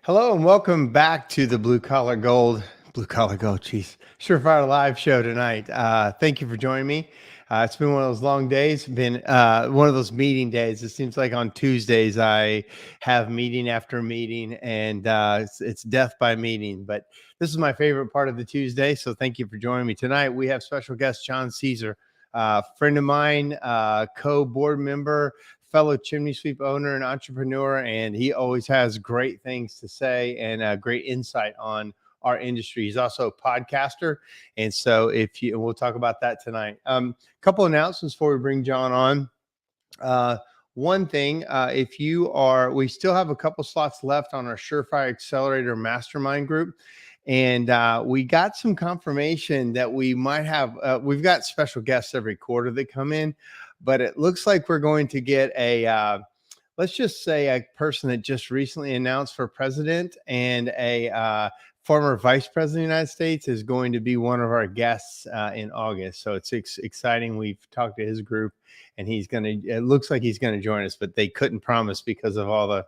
Hello and welcome back to the Blue Collar Gold, geez, SureFire Live show tonight. Thank you for joining me. It's been one of those long days, been one of those meeting days. It seems like on Tuesdays I have meeting after meeting, and it's death by meeting. But this is my favorite part of the Tuesday, so thank you for joining me tonight. We have special guest John Caesar, friend of mine, co-board member, fellow chimney sweep owner and entrepreneur, and he always has great things to say and great insight on our industry. He's also a podcaster, and so we'll talk about that tonight. Couple announcements before we bring John on. One thing, we still have a couple slots left on our SureFire Accelerator Mastermind group. And we got some confirmation that we might have, we've got special guests every quarter that come in, but it looks like we're going to get let's just say a person that just recently announced for president and a former vice president of the United States is going to be one of our guests in August. So it's exciting. We've talked to his group and it looks like he's going to join us, but they couldn't promise because of all the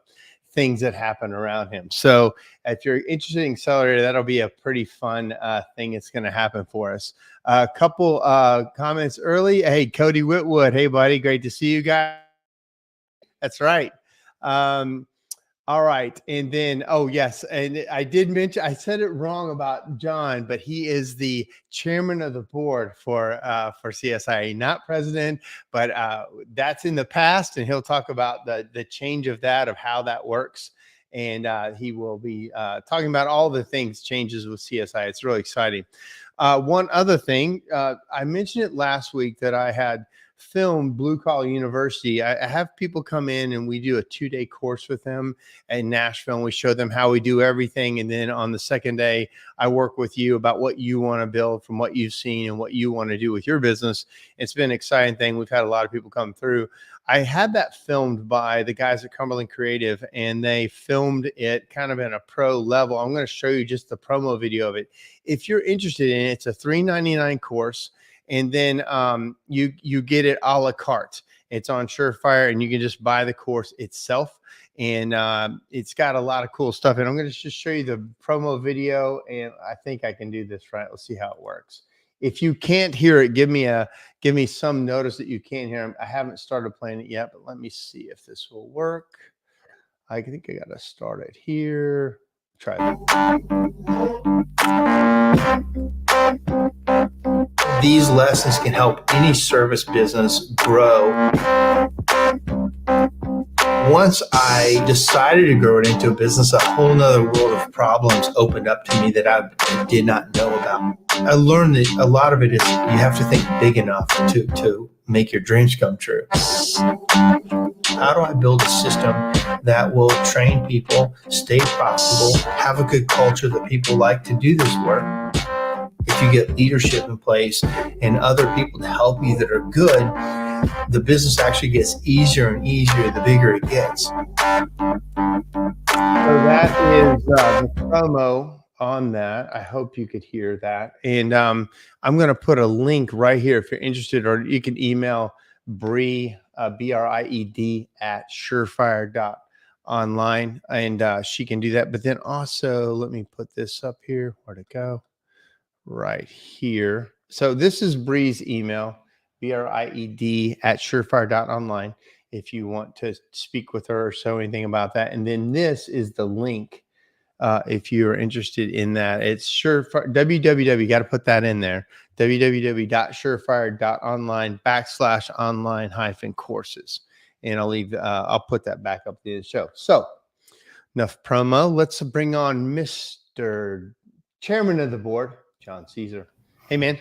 things that happen around him. So if you're interested in Accelerator, that'll be a pretty fun thing that's going to happen for us. A couple comments early. Hey, Cody Whitwood. Hey, buddy. Great to see you guys. That's right. All right. And then, oh, yes. And I did mention, I said it wrong about John, but he is the chairman of the board for CSIA, not president, but that's in the past. And he'll talk about the change of that, of how that works. And he will be talking about all the changes with CSI. It's really exciting. One other thing, I mentioned it last week that I had filmed Blue Collar University. I have people come in and we do a 2-day course with them in Nashville, and we show them how we do everything. And then on the second day, I work with you about what you want to build from what you've seen and what you want to do with your business. It's been an exciting thing. We've had a lot of people come through. I had that filmed by the guys at Cumberland Creative, and they filmed it kind of in a pro level. I'm going to show you just the promo video of it. If you're interested in it, it's a $399 course. And then you get it a la carte. It's on SureFire, and you can just buy the course itself. And it's got a lot of cool stuff. And I'm going to just show you the promo video. And I think I can do this right. Let's see how it works. If you can't hear it, give me some notice that you can't hear them. I haven't started playing it yet, but let me see if this will work. I think I got to start it here. Try that. These lessons can help any service business grow. Once I decided to grow it into a business, a whole nother world of problems opened up to me that I did not know about. I learned that a lot of it is you have to think big enough to make your dreams come true. How do I build a system that will train people, stay profitable, have a good culture that people like to do this work? If you get leadership in place and other people to help you that are good, the business actually gets easier and easier the bigger it gets. So that is the promo on that. I hope you could hear that. And I'm going to put a link right here if you're interested, or you can email Bree, BRIED at surefire.online, and she can do that. But then also, let me put this up here. Where'd it go? Right here. So this is Bree's email, BRIED at surefire.online, if you want to speak with her or show anything about that. And then this is the link if you're interested in that. It's SureFire, www, got to put that in there, www.surefire.online/online-courses. And I'll put that back up in the show. So enough promo. Let's bring on Mr. Chairman of the board, John Caesar. Hey, man.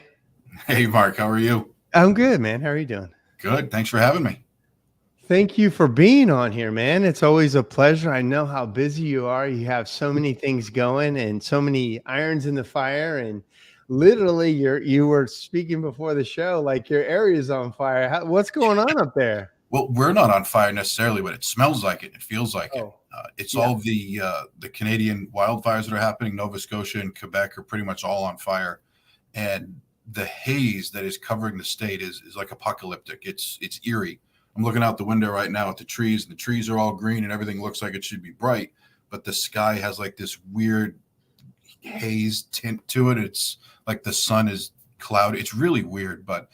Hey, Mark. How are you? I'm good, man. How are you doing? Good. Thanks for having me. Thank you for being on here, man. It's always a pleasure. I know how busy you are. You have so many things going and so many irons in the fire. And literally, you were speaking before the show like your area's on fire. What's going on up there? Well, we're not on fire necessarily, but it smells like it. It feels like it. It's all the Canadian wildfires that are happening. Nova Scotia and Quebec are pretty much all on fire, and the haze that is covering the state is like apocalyptic. It's eerie. I'm looking out the window right now at the trees, and the trees are all green, and everything looks like it should be bright. but the sky has like this weird haze tint to it. It's like the sun is cloudy. It's really weird, but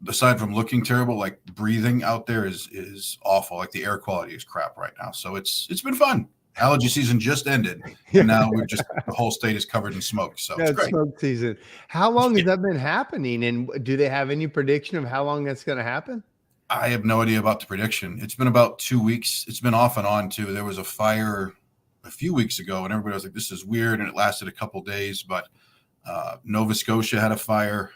aside from looking terrible, like breathing out there is awful. Like the air quality is crap right now. So it's been fun. Allergy season just ended, and now the whole state is covered in smoke. So Yeah, it's it's great. smoke season. How long has that been happening? And do they have any prediction of how long that's going to happen? I have no idea about the prediction. It's been about 2 weeks. It's been off and on too. There was a fire a few weeks ago, and everybody was like, "This is weird," and it lasted a couple days. But Nova Scotia had a fire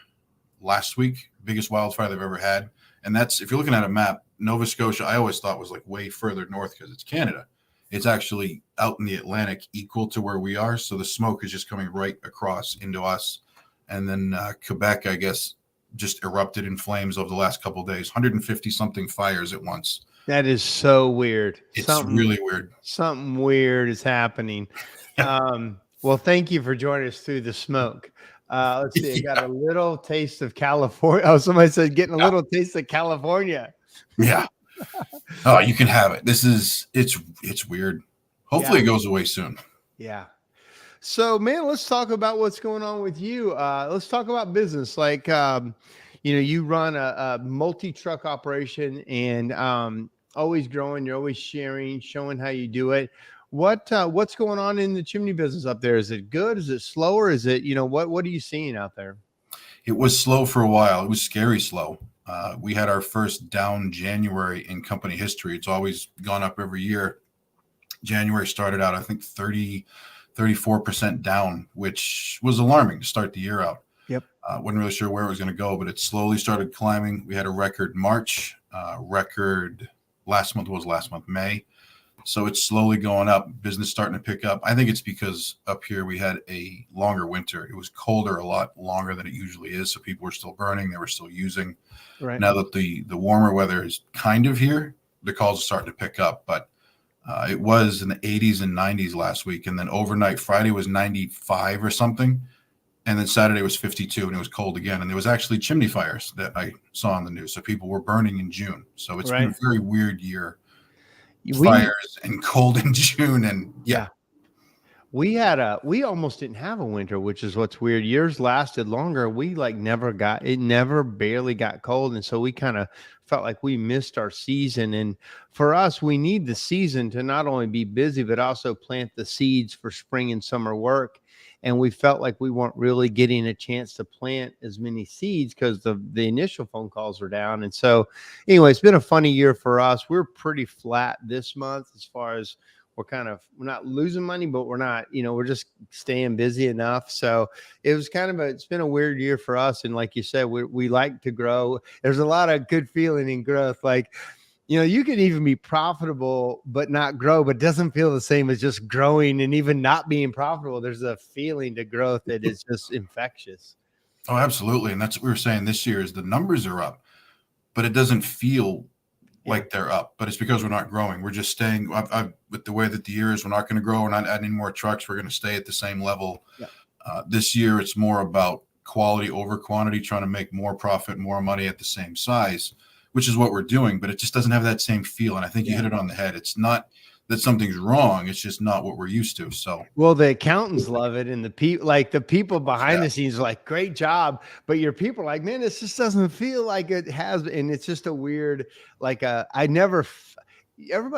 last week, biggest wildfire they've ever had, and that's, if you're looking at a map, Nova Scotia, I always thought was like way further north because it's Canada. It's actually out in the Atlantic, equal to where we are. So the smoke is just coming right across into us. And then Quebec, I guess, just erupted in flames over the last couple of days. 150 something fires at once. That is so weird. It's really weird. Something weird is happening. Well, thank you for joining us through the smoke. Let's see. I got a little taste of California. Oh, somebody said getting a little taste of California. Yeah. Oh, you can have it. It's weird. Hopefully it goes away soon. Yeah. So, man, let's talk about what's going on with you. Let's talk about business. Like, you run a multi-truck operation and always growing. You're always sharing, showing how you do it. What's going on in the chimney business up there? Is it good? Is it slower? Is it, what are you seeing out there? It was slow for a while. It was scary slow. We had our first down January in company history. It's always gone up every year. January started out, I think 34% down, which was alarming to start the year out. Yep. Wasn't really sure where it was going to go, but it slowly started climbing. We had a record March, record last month, May. So it's slowly going up, business starting to pick up. I think it's because up here we had a longer winter. It was colder, a lot longer than it usually is. So people were still burning, they were still using. Right. Now that the warmer weather is kind of here, the calls are starting to pick up. But it was in the 80s and 90s last week. And then overnight, Friday was 95 or something. And then Saturday was 52 and it was cold again. And there was actually chimney fires that I saw on the news. So people were burning in June. So it's been a very weird year. Fires and cold in June. And we almost didn't have a winter, which is what's weird. Years lasted longer. We never barely got cold. And so we kind of felt like we missed our season. And for us, we need the season to not only be busy, but also plant the seeds for spring and summer work. And we felt like we weren't really getting a chance to plant as many seeds because the initial phone calls were down. And so anyway, it's been a funny year for us. We're pretty flat this month as far as we're not losing money, but we're not, we're just staying busy enough. So it was it's been a weird year for us. And like you said, we like to grow. There's a lot of good feeling in growth. Like, you can even be profitable, but not grow, but it doesn't feel the same as just growing and even not being profitable. There's a feeling to growth that is just infectious. Oh, absolutely. And that's what we were saying this year is the numbers are up, but it doesn't feel like they're up, but it's because we're not growing. We're just staying with the way that the year is. We're not going to grow. We're not adding more trucks. We're going to stay at the same level. Yeah. This year, it's more about quality over quantity, trying to make more profit, more money at the same size, which is what we're doing, but it just doesn't have that same feel. And I think you hit it on the head. It's not that something's wrong. It's just not what we're used to. So, well, the accountants love it. And the people behind the scenes are like, great job. But your people are like, man, this just doesn't feel like it has. And it's just a weird, everybody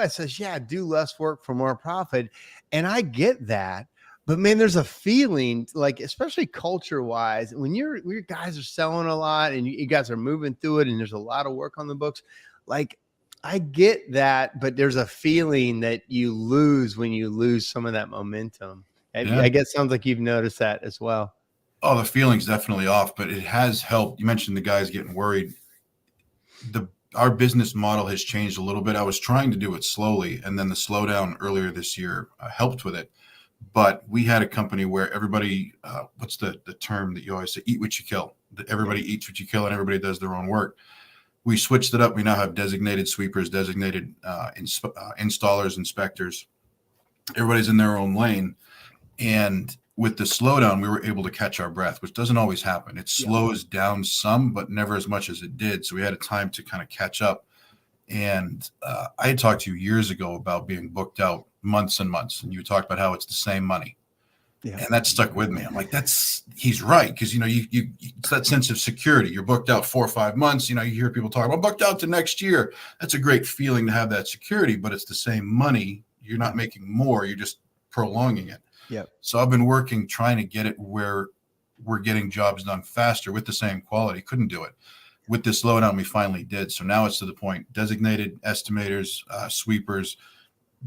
says, yeah, do less work for more profit. And I get that. But man, there's a feeling like, especially culture wise, when your guys are selling a lot and you guys are moving through it and there's a lot of work on the books, like I get that, but there's a feeling that you lose when you lose some of that momentum. And I guess it sounds like you've noticed that as well. Oh, the feeling's definitely off, but it has helped. You mentioned the guys getting worried. Our business model has changed a little bit. I was trying to do it slowly, and then the slowdown earlier this year helped with it. But we had a company where everybody, what's the term that you always say, eat what you kill. Everybody eats what you kill and everybody does their own work. We switched it up. We now have designated sweepers, designated installers, inspectors. Everybody's in their own lane. And with the slowdown, we were able to catch our breath, which doesn't always happen. It slows down some, but never as much as it did. So we had a time to kind of catch up. And I had talked to you years ago about being booked out months and months, and you talked about how it's the same money. Yeah. And that stuck with me. I'm like, he's right. Cause you it's that sense of security. You're booked out 4 or 5 months. You hear people talk about booked out to next year. That's a great feeling to have that security, but it's the same money. You're not making more. You're just prolonging it. Yeah. So I've been trying to get it where we're getting jobs done faster with the same quality. Couldn't do it. With this slowdown, we finally did. So now it's to the point, designated estimators, sweepers,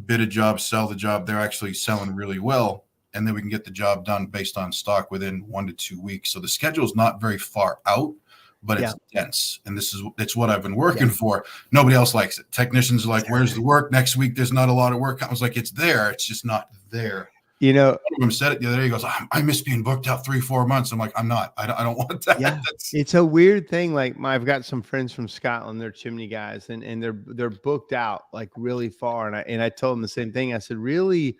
bid a job, sell the job. They're actually selling really well. And then we can get the job done based on stock within 1 to 2 weeks. So the schedule is not very far out, but it's dense. And it's what I've been working for. Nobody else likes it. Technicians are like, where's the work? Next week, there's not a lot of work. I was like, it's there. It's just not there. One of them said it the other day. He goes, I miss being booked out 3-4 months. I'm like, I'm not. I don't want that. Yeah. It's a weird thing. Like I've got some friends from Scotland. They're chimney guys, and they're booked out like really far. And I told them the same thing. I said, really,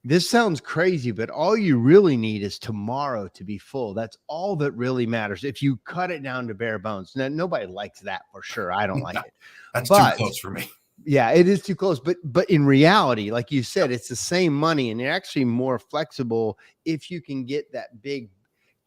this sounds crazy, but all you really need is tomorrow to be full. That's all that really matters. If you cut it down to bare bones. Now, nobody likes that for sure. I don't like it. That's too close for me. Yeah, it is too close. But in reality, like you said, it's the same money, and you're actually more flexible if you can get that big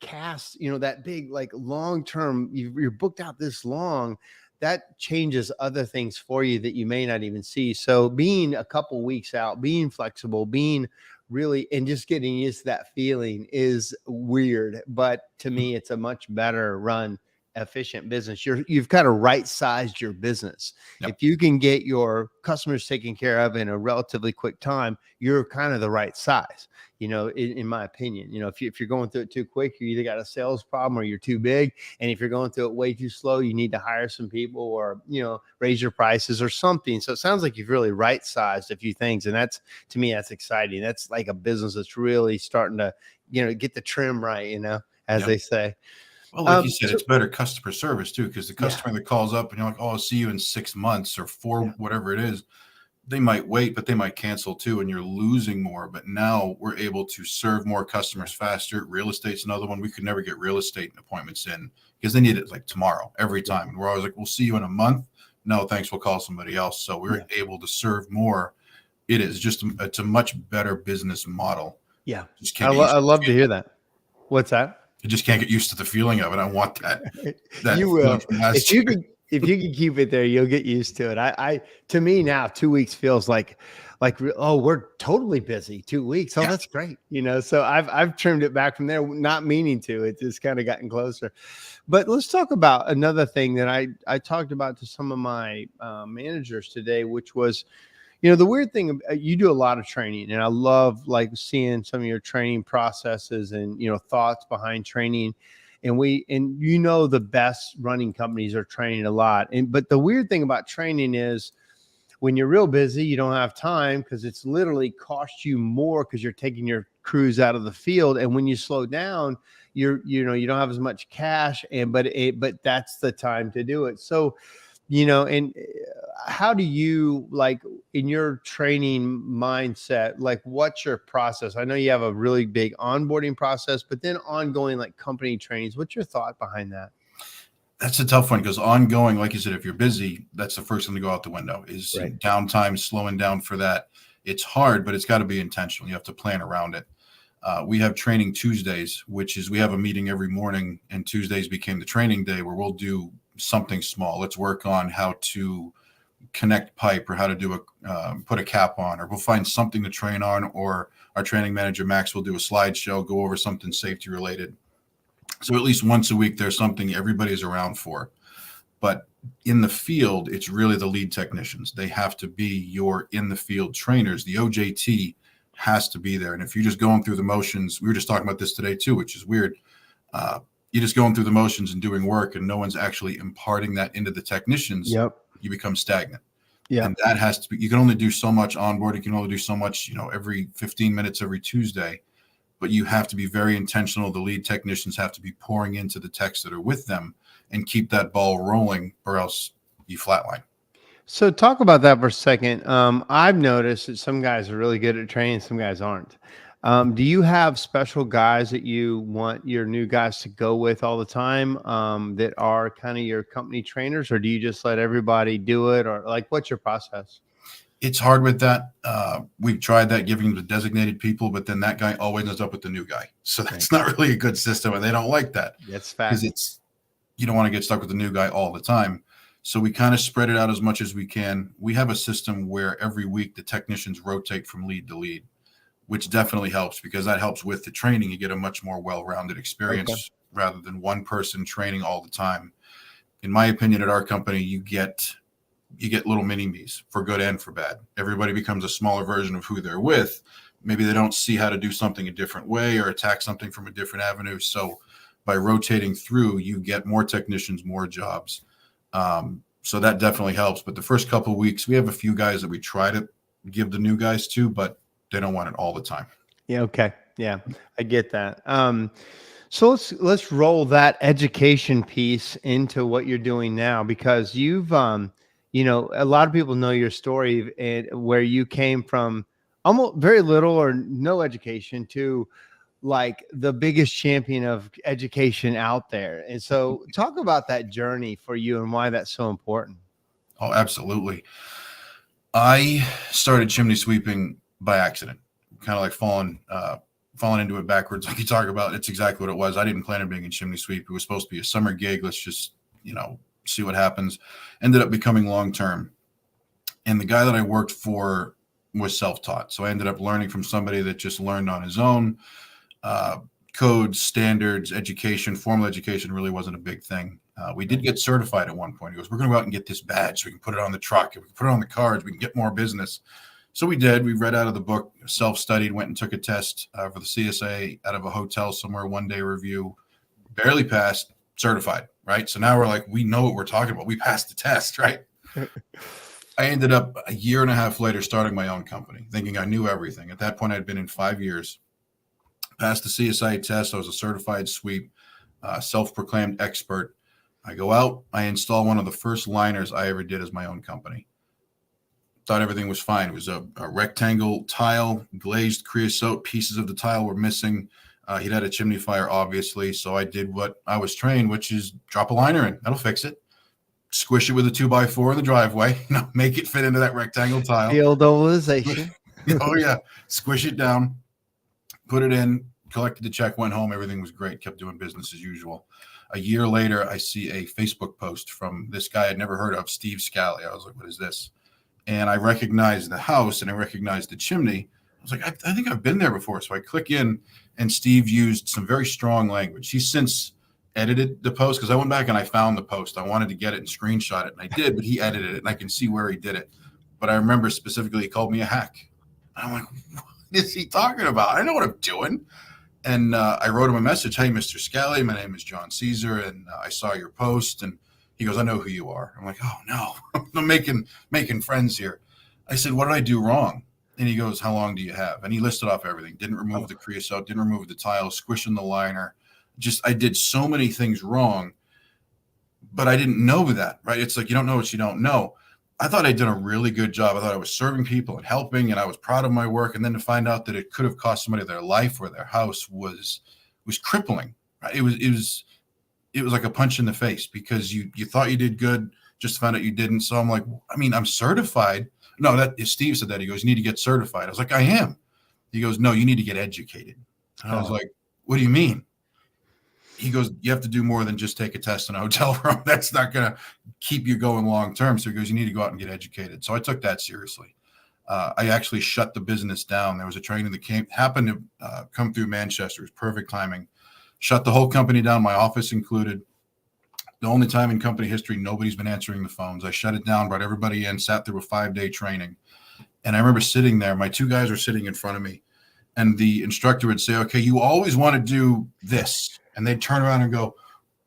cast, that big, like long-term, you're booked out this long. That changes other things for you that you may not even see. So being a couple weeks out, being flexible, being really, and just getting used to that feeling is weird. But to me, it's a much better run, efficient business. You've kind of right-sized your business. Yep. If you can get your customers taken care of in a relatively quick time, you're kind of the right size. In my opinion, if you're going through it too quick, you either got a sales problem or you're too big. And if you're going through it way too slow, you need to hire some people or, raise your prices or something. So it sounds like you've really right-sized a few things. And to me, that's exciting. That's like a business that's really starting to, get the trim right, as they say. Well, like you said, it's better customer service too, because the customer that calls up and you're like, oh, I'll see you in 6 months or 4, whatever it is. They might wait, but they might cancel too, and you're losing more. But now we're able to serve more customers faster. Real estate's another one. We could never get real estate appointments in because they need it like tomorrow every time. And we're always like, we'll see you in a month. No, thanks. We'll call somebody else. So we're able to serve more. It's a much better business model. Yeah. I love to hear that. What's that? I just can't get used to the feeling of it. I want that. You will. If you can keep it there, you'll get used to it. To me now, 2 weeks feels like, oh, we're totally busy. 2 weeks. Oh, that's great. So I've trimmed it back from there, not meaning to. It's just kind of gotten closer. But let's talk about another thing that I talked about to some of my managers today, which was, the weird thing, you do a lot of training, and I love like seeing some of your training processes and, thoughts behind training. And the best running companies are training a lot. But the weird thing about training is when you're real busy, you don't have time because it's literally cost you more because you're taking your crews out of the field. And when you slow down, you don't have as much cash, but that's the time to do it. So, and how do you, like, in your training mindset, like, what's your process? I know you have a really big onboarding process, but then ongoing, like, company trainings, what's your thought behind that? That's a tough one because ongoing, like you said, if you're busy, that's the first thing to go out the window is downtime, slowing down for that. It's hard, but it's got to be intentional. You have to plan around it. We have training Tuesdays, which is we have a meeting every morning, and Tuesdays became the training day where we'll do something small. Let's work on how to connect pipe or how to do put a cap on, or we'll find something to train on, or our training manager, Max, will do a slideshow, go over something safety related. So at least once a week, there's something everybody's around for. But in the field, it's really the lead technicians. They have to be your in the field trainers. The OJT has to be there. And if you're just going through the motions, we were just talking about this today too, which is weird. You're just going through the motions and doing work, and no one's actually imparting that into the technicians. You become stagnant. And that has to be, you can only do so much onboard. You can only do so much, every 15 minutes, every Tuesday, but you have to be very intentional. The lead technicians have to be pouring into the techs that are with them and keep that ball rolling, or else you flatline. So talk about that for a second. I've noticed that some guys are really good at training, some guys aren't. Do you have special guys that you want your new guys to go with all the time, that are kind of your company trainers, or do you just let everybody do it, or like what's your process? It's hard with that. We've tried that, giving them to designated people, but then that guy always ends up with the new guy. So that's not really a good system, and they don't like that. That's because fact. you don't want to get stuck with the new guy all the time. So we kind of spread it out as much as we can. We have a system where every week the technicians rotate from lead to lead, which definitely helps because that helps with the training. You get a much more well-rounded experience rather than one person training all the time. In my opinion, at our company, you get little mini-me's for good and for bad. Everybody becomes a smaller version of who they're with. Maybe they don't see how to do something a different way or attack something from a different avenue. So by rotating through, you get more technicians, more jobs. So that definitely helps. But the first couple of weeks, we have a few guys that we try to give the new guys to, but they don't want it all the time. Yeah. Okay. Yeah, I get that. So let's roll that education piece into what you're doing now, because you've, a lot of people know your story, and where you came from almost very little or no education to like the biggest champion of education out there. And so talk about that journey for you and why that's so important. Oh, absolutely. I started chimney sweeping by accident, kind of like falling into it backwards, like you talk about. It's exactly what it was. I didn't plan on being a chimney sweep. It was supposed to be a summer gig. Let's just, see what happens. Ended up becoming long-term. And the guy that I worked for was self-taught. So I ended up learning from somebody that just learned on his own. Codes, standards, education, formal education really wasn't a big thing. We did get certified at one point. He goes, we're going to go out and get this badge so we can put it on the truck. If we can put it on the cards, we can get more business. So we did. We read out of the book, self-studied, went and took a test for the CSIA out of a hotel somewhere, one-day review, barely passed, certified, right? So now we're like, we know what we're talking about. We passed the test, right? I ended up a year and a half later starting my own company, thinking I knew everything. At that point, I'd been in 5 years, passed the CSIA test. I was a certified sweep, self-proclaimed expert. I go out, I install one of the first liners I ever did as my own company. Thought everything was fine. It was a rectangle tile, glazed creosote. Pieces of the tile were missing. He'd had a chimney fire, obviously. So I did what I was trained, which is drop a liner in. That'll fix it. Squish it with a 2x4 in the driveway. Make it fit into that rectangle tile. The old ovalization. Oh, yeah. Squish it down. Put it in. Collected the check. Went home. Everything was great. Kept doing business as usual. A year later, I see a Facebook post from this guy I'd never heard of, Steve Scally. I was like, what is this? And I recognized the house and I recognized the chimney. I was like, I think I've been there before. So I click in, and Steve used some very strong language. He's since edited the post, because I went back and I found the post. I wanted to get it and screenshot it, and I did, but he edited it, and I can see where he did it. But I remember specifically he called me a hack. I'm like, what is he talking about? I know what I'm doing. And I wrote him a message. Hey, Mr. Scally, my name is John Caesar, and I saw your post. And he goes, I know who you are. I'm like, oh, no, I'm making friends here. I said, what did I do wrong? And he goes, how long do you have? And he listed off everything. Didn't remove the creosote, didn't remove the tile, squishing the liner. I did so many things wrong, but I didn't know that, right? It's like, you don't know what you don't know. I thought I'd done a really good job. I thought I was serving people and helping, and I was proud of my work. And then to find out that it could have cost somebody their life or their house was crippling. Right? It was like a punch in the face, because you thought you did good, just found out you didn't. So I'm like, I'm certified. No, that Steve said that. He goes, you need to get certified. I was like, I am. He goes, no, you need to get educated. And I was like, what do you mean? He goes, you have to do more than just take a test in a hotel room. That's not going to keep you going long term. So he goes, you need to go out and get educated. So I took that seriously. I actually shut the business down. There was a training that happened to come through Manchester. It was perfect timing. Shut the whole company down, my office included. The only time in company history nobody's been answering the phones. I shut it down, brought everybody in, sat through a 5-day training. And I remember sitting there. My 2 guys were sitting in front of me. And the instructor would say, okay, you always want to do this. And they'd turn around and go,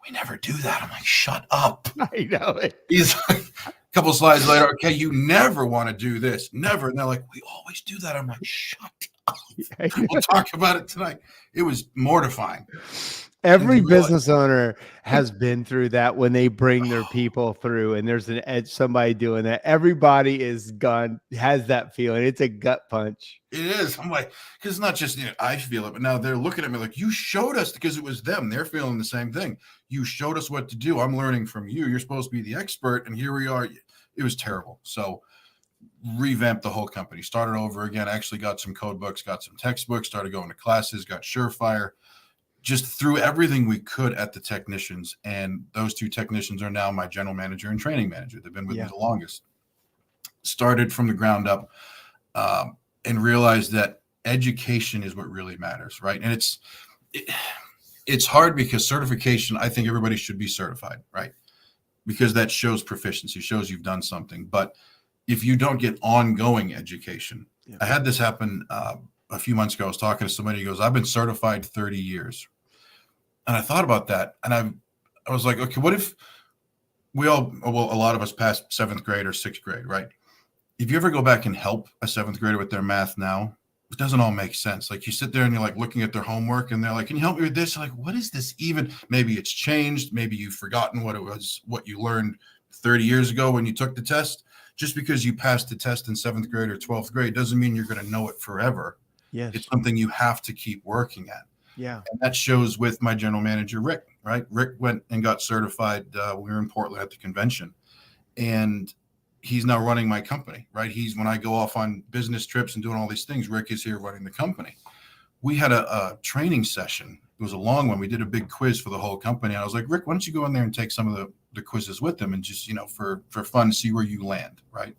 we never do that. I'm like, shut up. I know it. He's like, a couple of slides later, okay, you never want to do this. Never. And they're like, we always do that. I'm like, shut up. We'll talk about it tonight. It was mortifying. And Every you realize, business owner has been through that when they bring their people through and there's an edge, somebody doing that. Everybody is gone, has that feeling. It's a gut punch. it is. I'm like, because it's not just I feel it, but now they're looking at me like, you showed us, because it was them. They're feeling the same thing. You showed us what to do. I'm learning from you. You're supposed to be the expert, and here we are. It was terrible. So revamped the whole company, started over again. Actually got some code books, got some textbooks, started going to classes, got SureFire, just threw everything we could at the technicians. And those two technicians are now my general manager and training manager. They've been with me the longest. Started from the ground up. And realize that education is what really matters, right? And it's hard because certification, I think everybody should be certified, right? Because that shows proficiency, shows you've done something. But if you don't get ongoing education, I had this happen a few months ago. I was talking to somebody who goes, I've been certified 30 years. And I thought about that. And I was like, okay, what if a lot of us passed 7th grade or 6th grade, right? If you ever go back and help a 7th grader with their math now, it doesn't all make sense. Like you sit there and you're like looking at their homework and they're like, can you help me with this? You're like, what is this even? Maybe it's changed. Maybe you've forgotten what it was, what you learned 30 years ago when you took the test. Just because you passed the test in 7th grade or 12th grade doesn't mean you're going to know it forever. Yes. It's something you have to keep working at. Yeah. And that shows with my general manager, Rick, right? Rick went and got certified. We were in Portland at the convention, and he's now running my company, right? When I go off on business trips and doing all these things, Rick is here running the company. We had a training session. It was a long one. We did a big quiz for the whole company. And I was like, Rick, why don't you go in there and take some of the quizzes with them and just, for fun, see where you land, right?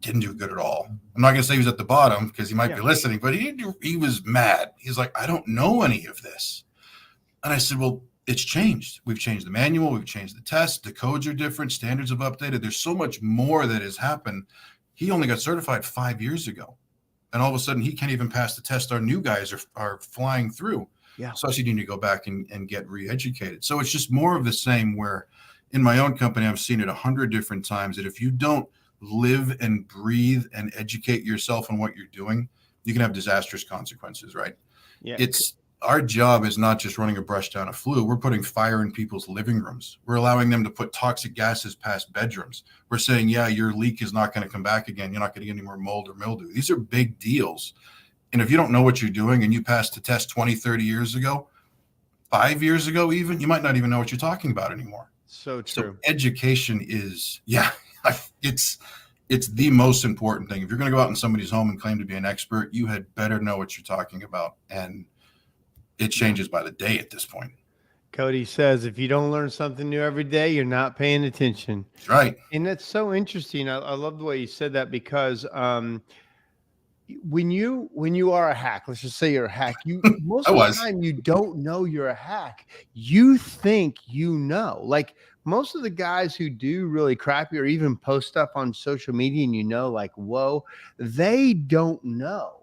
Didn't do good at all. I'm not going to say he was at the bottom because he might be listening, but he was mad. He's like, I don't know any of this. And I said, well, it's changed. We've changed the manual. We've changed the test. The codes are different. Standards have updated. There's so much more that has happened. He only got certified 5 years ago. And all of a sudden, he can't even pass the test our new guys are flying through. Yeah. So I said, you need to go back and get re-educated. So it's just more of the same, where in my own company, I've seen it 100 different times, that if you don't live and breathe and educate yourself on what you're doing, you can have disastrous consequences, right? Yeah. Our job is not just running a brush down a flue. We're putting fire in people's living rooms. We're allowing them to put toxic gases past bedrooms. We're saying, yeah, your leak is not going to come back again. You're not going to get any more mold or mildew. These are big deals. And if you don't know what you're doing and you passed the test 20, 30 years ago, 5 years ago even, you might not even know what you're talking about anymore. So true. So education is, it's the most important thing. If you're going to go out in somebody's home and claim to be an expert, you had better know what you're talking about. And it changes by the day at this point. Cody says, if you don't learn something new every day, you're not paying attention. Right. And that's so interesting. I love the way you said that, because when you are a hack, let's just say you're a hack, most of the time you don't know you're a hack. You think you know. Like most of the guys who do really crappy or even post stuff on social media and like, whoa, they don't know.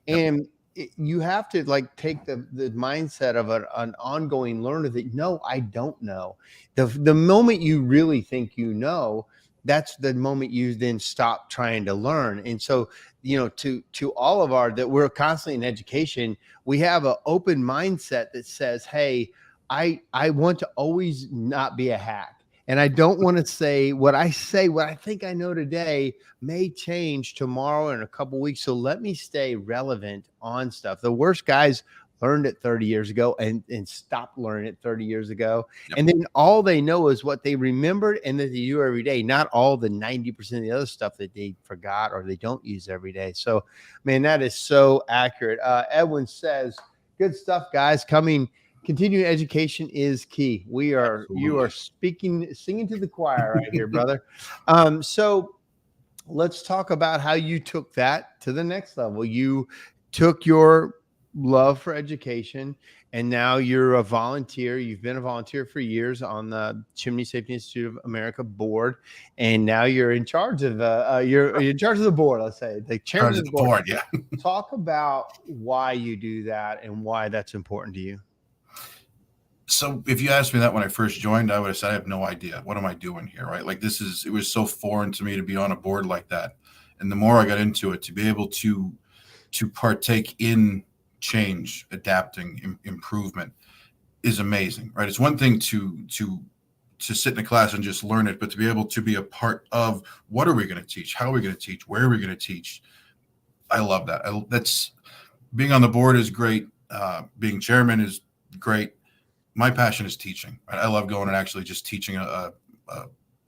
Yep. And you have to take the mindset of an ongoing learner that, no, I don't know. The moment you really think you know, that's the moment you then stop trying to learn. And so, to all of that we're constantly in education, we have an open mindset that says, hey, I want to always not be a hack. And I don't want to say what I think I know today may change tomorrow in a couple of weeks. So let me stay relevant on stuff. The worst guys learned it 30 years ago and stopped learning it 30 years ago. Yep. And then all they know is what they remembered and that they do every day, not all the 90% of the other stuff that they forgot or they don't use every day. So, man, that is so accurate. Edwin says, good stuff, guys. Continuing education is key. You are singing to the choir right here, brother. So let's talk about how you took that to the next level. You took your love for education, and now you're a volunteer. You've been a volunteer for years on the Chimney Safety Institute of America board, and now you're in charge of you're in charge of the board. Let's say the chairman of the board. Yeah. Talk about why you do that and why that's important to you. So if you asked me that when I first joined, I would have said, I have no idea. What am I doing here? Right? Like it was so foreign to me to be on a board like that. And the more I got into it, to be able to partake in change, adapting, improvement, is amazing, right? It's one thing to sit in a class and just learn it, but to be able to be a part of what are we going to teach, how are we going to teach, where are we going to teach. I love that. That's being on the board is great. Being chairman is great. My passion is teaching. Right? I love going and actually just teaching a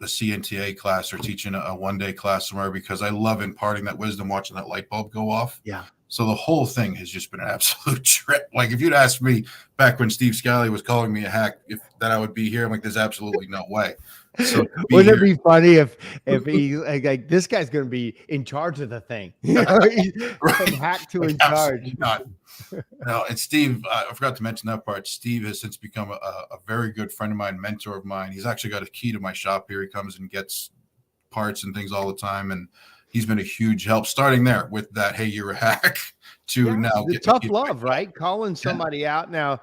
CNTA class or teaching a one-day class somewhere, because I love imparting that wisdom, watching that light bulb go off. Yeah. So the whole thing has just been an absolute trip. Like if you'd asked me back when Steve Scally was calling me a hack, that I would be here, I'm like, there's absolutely no way. So wouldn't it be funny if he like this guy's going to be in charge of the thing? From hack to in charge. Not. No, and Steve, I forgot to mention that part. Steve has since become a very good friend of mine, mentor of mine. He's actually got a key to my shop here. He comes and gets parts and things all the time, and he's been a huge help. Starting there with that, hey, you're a hack, to now the tough love, right? Calling somebody out. Now,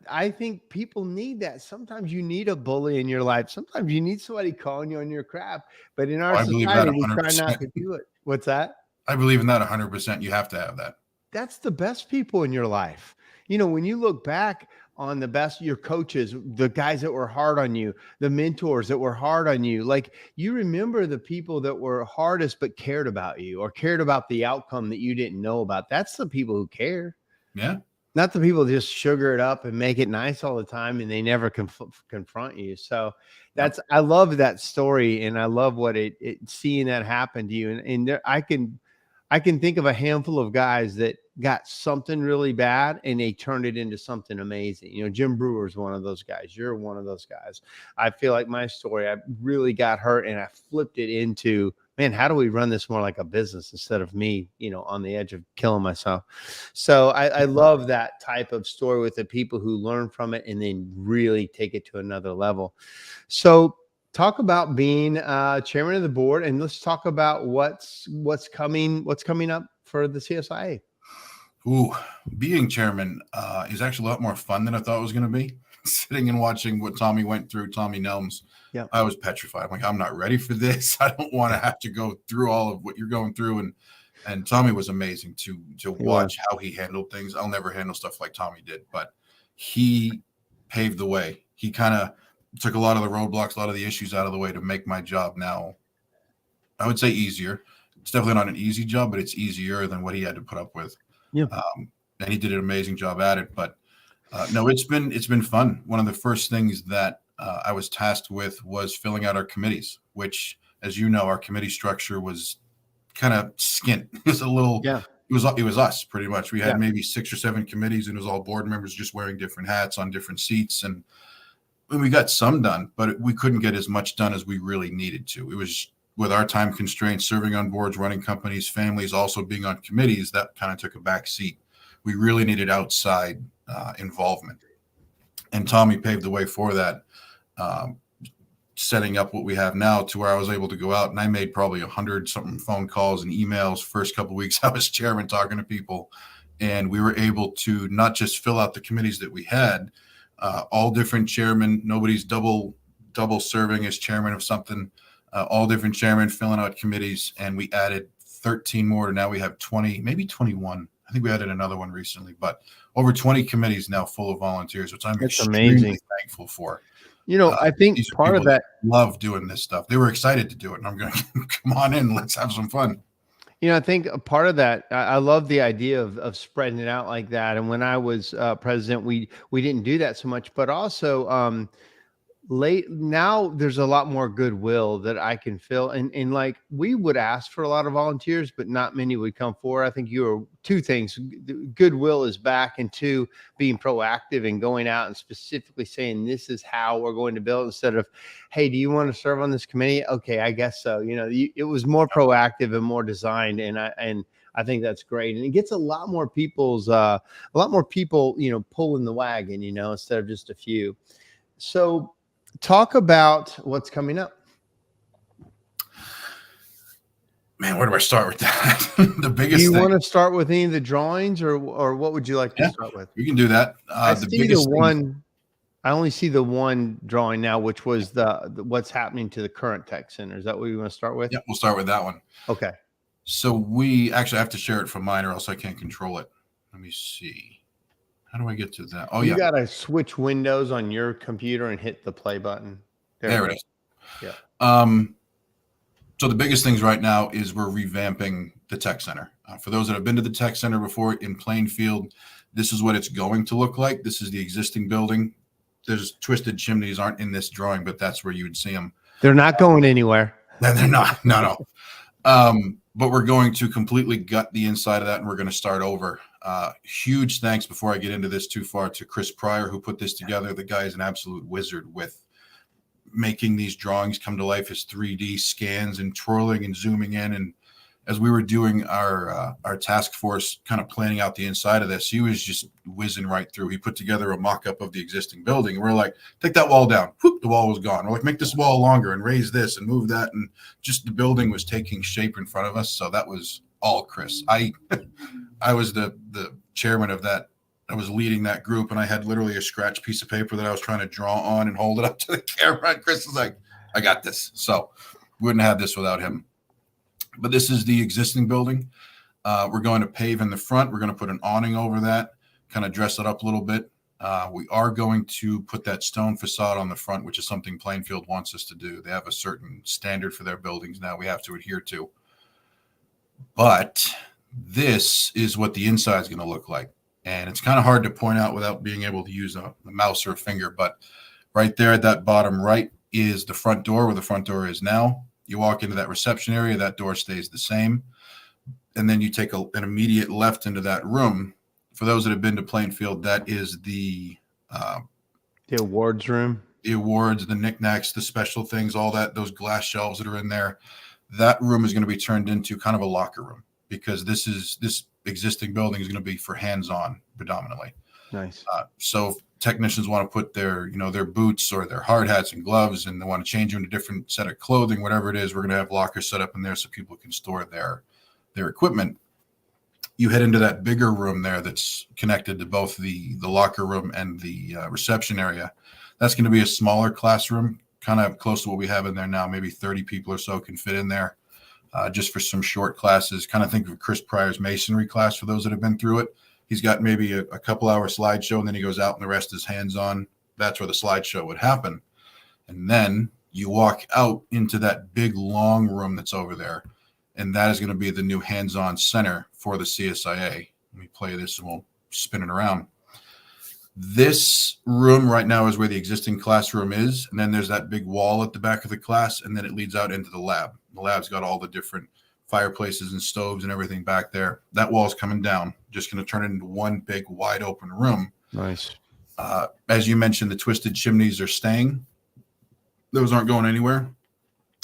I think people need that. Sometimes you need a bully in your life. Sometimes you need somebody calling you on your crap. But in our society, we try not to do it. What's that? I believe in that 100%. You have to have that. That's the best people in your life. When you look back on the best, your coaches, the guys that were hard on you, the mentors that were hard on you, like you remember the people that were hardest, but cared about you or cared about the outcome that you didn't know about. That's the people who care. Yeah. Not the people just sugar it up and make it nice all the time, and they never confront you. So I love that story, and I love what seeing that happen to you. And there, I can think of a handful of guys that got something really bad and they turned it into something amazing. Jim Brewer's one of those guys. You're one of those guys. I feel like my story, I really got hurt and I flipped it into, man, how do we run this more like a business instead of me, on the edge of killing myself? So I love that type of story with the people who learn from it and then really take it to another level. So talk about being chairman of the board, and let's talk about what's coming up for the CSIA. Ooh, being chairman is actually a lot more fun than I thought it was going to be. Sitting and watching what Tommy went through, Tommy Nelms, I was petrified. I'm like, I'm not ready for this. I don't want to have to go through all of what you're going through. And Tommy was amazing to watch how he handled things. I'll never handle stuff like Tommy did, but he paved the way. He kind of took a lot of the roadblocks, a lot of the issues out of the way to make my job now, I would say, easier. It's definitely not an easy job, but it's easier than what he had to put up with. Yeah. And he did an amazing job at it. But no, it's been fun. One of the first things that I was tasked with was filling out our committees, which, as you know, our committee structure was kind of skint. It was a little, it was us pretty much. We had maybe 6 or 7 committees, and it was all board members just wearing different hats on different seats. And we got some done, but we couldn't get as much done as we really needed to. It was, with our time constraints, serving on boards, running companies, families, also being on committees, that kind of took a back seat. We really needed outside involvement. And Tommy paved the way for that, setting up what we have now to where I was able to go out, and I made probably 100-something phone calls and emails first couple of weeks I was chairman, talking to people. And we were able to not just fill out the committees that we had, all different chairmen, nobody's double serving as chairman of something, all different chairmen filling out committees. And we added 13 more. Now we have 20, maybe 21. I think we added another one recently, but over 20 committees now full of volunteers, which I'm extremely thankful for. I think part of that, love doing this stuff. They were excited to do it, and I'm going to come on in. Let's have some fun. I think a part of that, I love the idea of spreading it out like that. And when I was president, we didn't do that so much, but also now there's a lot more goodwill that I can feel. And like, we would ask for a lot of volunteers, but not many would come forward. I think two things: goodwill is back, and 2, being proactive and going out and specifically saying, this is how we're going to build, instead of, hey, do you want to serve on this committee? Okay, I guess so. It was more proactive and more designed. And I think that's great. And it gets a lot more people, pulling the wagon, instead of just a few. So talk about what's coming up. Man, where do I start with that? The biggest thing. Do you want to start with any of the drawings, or what would you like to start with? We can do that. I only see the one drawing now, which was the what's happening to the current tech center. Is that what you want to start with? Yeah, we'll start with that one. Okay. So we actually have to share it from mine, or else I can't control it. Let me see. how do I get to that? Oh, You yeah. got to switch windows on your computer and hit the play button. There it is. Yeah. So the biggest things right now is we're revamping the tech center. For those that have been to the tech center before in Plainfield, this is what it's going to look like. This is the existing building. There's twisted chimneys aren't in this drawing, but that's where you would see them. They're not going anywhere. They're not. No. But we're going to completely gut the inside of that, and we're going to start over. Huge thanks before I get into this too far to Chris Pryor, who put this together. The guy is an absolute wizard with making these drawings come to life as 3D scans and twirling and zooming in. And as we were doing our task force kind of planning out the inside of this, he was just whizzing right through. He put together a mock-up of the existing building. And we're like, take that wall down. Whoop, the wall was gone. We're like, make this wall longer and raise this and move that. And just the building was taking shape in front of us. So that was all Chris. I was the chairman of that. I was leading that group, and I had literally a scratch piece of paper that I was trying to draw on and hold it up to the camera. And Chris was like, I got this. So wouldn't have this without him. But this is the existing building. We're going to pave in the front. We're going to put an awning over that, kind of dress it up a little bit. We are going to put that stone facade on the front, which is something Plainfield wants us to do. They have a certain standard for their buildings now we have to adhere to. But this is what the inside is going to look like. And it's kind of hard to point out without being able to use a mouse or a finger. But right there at that bottom right is the front door, where the front door is now. You walk into that reception area, that door stays the same. And then you take an immediate left into that room. For those that have been to Plainfield, that is the awards room. The awards, the knickknacks, the special things, all that, those glass shelves that are in there. That room is going to be turned into kind of a locker room, because this existing building is going to be for hands-on predominantly. Nice. So if technicians want to put their boots or their hard hats and gloves, and they want to change them to a different set of clothing, whatever it is, we're going to have lockers set up in there so people can store their equipment. You head into that bigger room there that's connected to both the locker room and the reception area. That's going to be a smaller classroom, kind of close to what we have in there now. Maybe 30 people or so can fit in there. Just for some short classes. Kind of think of Chris Pryor's masonry class for those that have been through it. He's got maybe a couple hour slideshow, and then he goes out and the rest is hands-on. That's where the slideshow would happen. And then you walk out into that big long room that's over there, and that is going to be the new hands-on center for the CSIA. Let me play this and we'll spin it around. This room right now is where the existing classroom is, and then there's that big wall at the back of the class, and then it leads out into the lab. The lab's got all the different fireplaces and stoves and everything back there. That wall's coming down, just going to turn it into one big wide open room. Nice. As you mentioned, the twisted chimneys are staying. Those aren't going anywhere.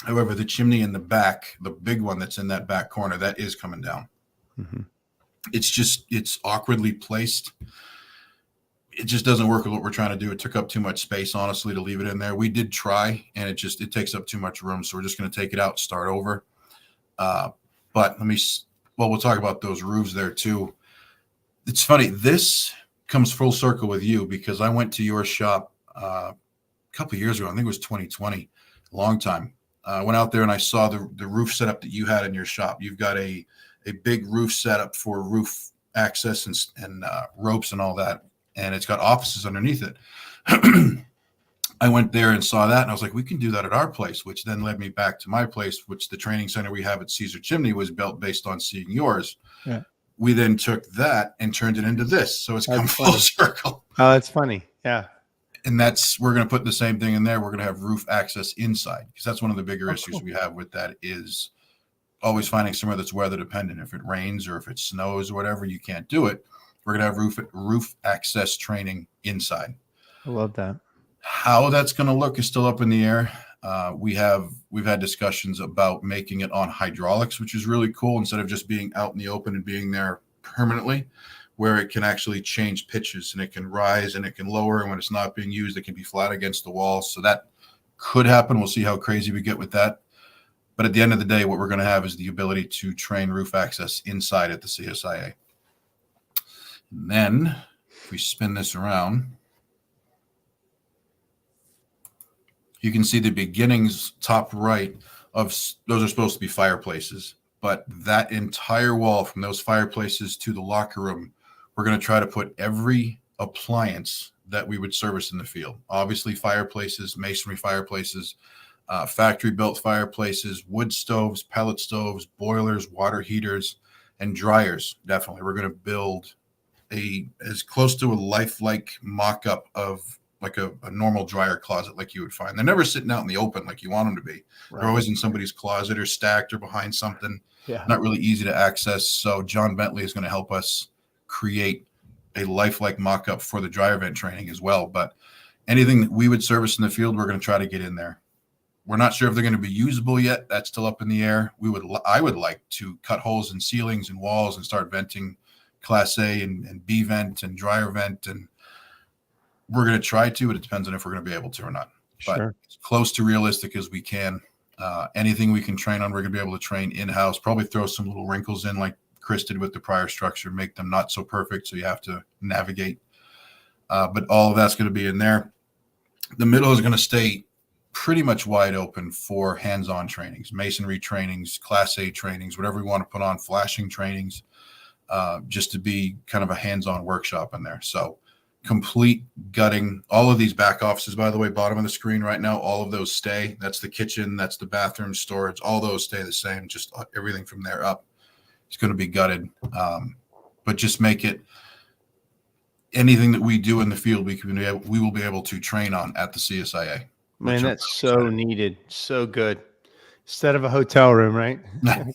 However, the chimney in the back, the big one that's in that back corner, that is coming down. Mm-hmm. It's awkwardly placed. It just doesn't work with what we're trying to do. It took up too much space, honestly, to leave it in there. We did try, and it takes up too much room. So we're just going to take it out, start over. But we'll talk about those roofs there too. It's funny. This comes full circle with you, because I went to your shop a couple of years ago. I think it was 2020, a long time. I went out there and I saw the roof setup that you had in your shop. You've got a big roof setup for roof access and ropes and all that. And it's got offices underneath it. I went there and saw that, and I was like, we can do that at our place, which then led me back to my place, which the training center we have at Caesar Chimney was built based on seeing yours. Yeah. We then took that and turned it into this. So it's come full circle. Oh, that's funny. Yeah. And we're going to put the same thing in there. We're going to have roof access inside, because that's one of the bigger issues we have with that is always finding somewhere that's weather dependent. If it rains or if it snows or whatever, you can't do it. We're going to have roof access training inside. I love that. How that's going to look is still up in the air. We've had discussions about making it on hydraulics, which is really cool, instead of just being out in the open and being there permanently, where it can actually change pitches and it can rise and it can lower. And when it's not being used, it can be flat against the wall. So that could happen. We'll see how crazy we get with that. But at the end of the day, what we're going to have is the ability to train roof access inside at the CSIA. And then if we spin this around, you can see the beginnings top right of those are supposed to be fireplaces, but that entire wall from those fireplaces to the locker room, we're going to try to put every appliance that we would service in the field. Obviously, fireplaces, masonry fireplaces, factory built fireplaces, wood stoves, pellet stoves, boilers, water heaters, and dryers. Definitely, we're going to build as close to a lifelike mock-up of like a normal dryer closet like you would find. They're never sitting out in the open like you want them to be. Right. They're always in somebody's closet or stacked or behind something. Yeah. Not really easy to access. So John Bentley is going to help us create a lifelike mock-up for the dryer vent training as well. But anything that we would service in the field, we're going to try to get in there. We're not sure if they're going to be usable yet. That's still up in the air. I would like to cut holes in ceilings and walls and start venting Class A and B vent and dryer vent, and we're going to try to, but it depends on if we're going to be able to or not. But sure, as close to realistic as we can. Anything we can train on, we're going to be able to train in-house, probably throw some little wrinkles in like Chris did with the prior structure, make them not so perfect so you have to navigate. But all of that's going to be in there. The middle is going to stay pretty much wide open for hands-on trainings, masonry trainings, Class A trainings, whatever we want to put on, flashing trainings, just to be kind of a hands-on workshop in there. So complete gutting. All of these back offices, by the way, bottom of the screen right now, all of those stay. That's the kitchen, that's the bathroom, storage. All those stay the same, just everything from there up. It's going to be gutted, but just make it anything that we do in the field, we will be able to train on at the CSIA. Man, that's so needed. So good. Instead of a hotel room, right? Yeah.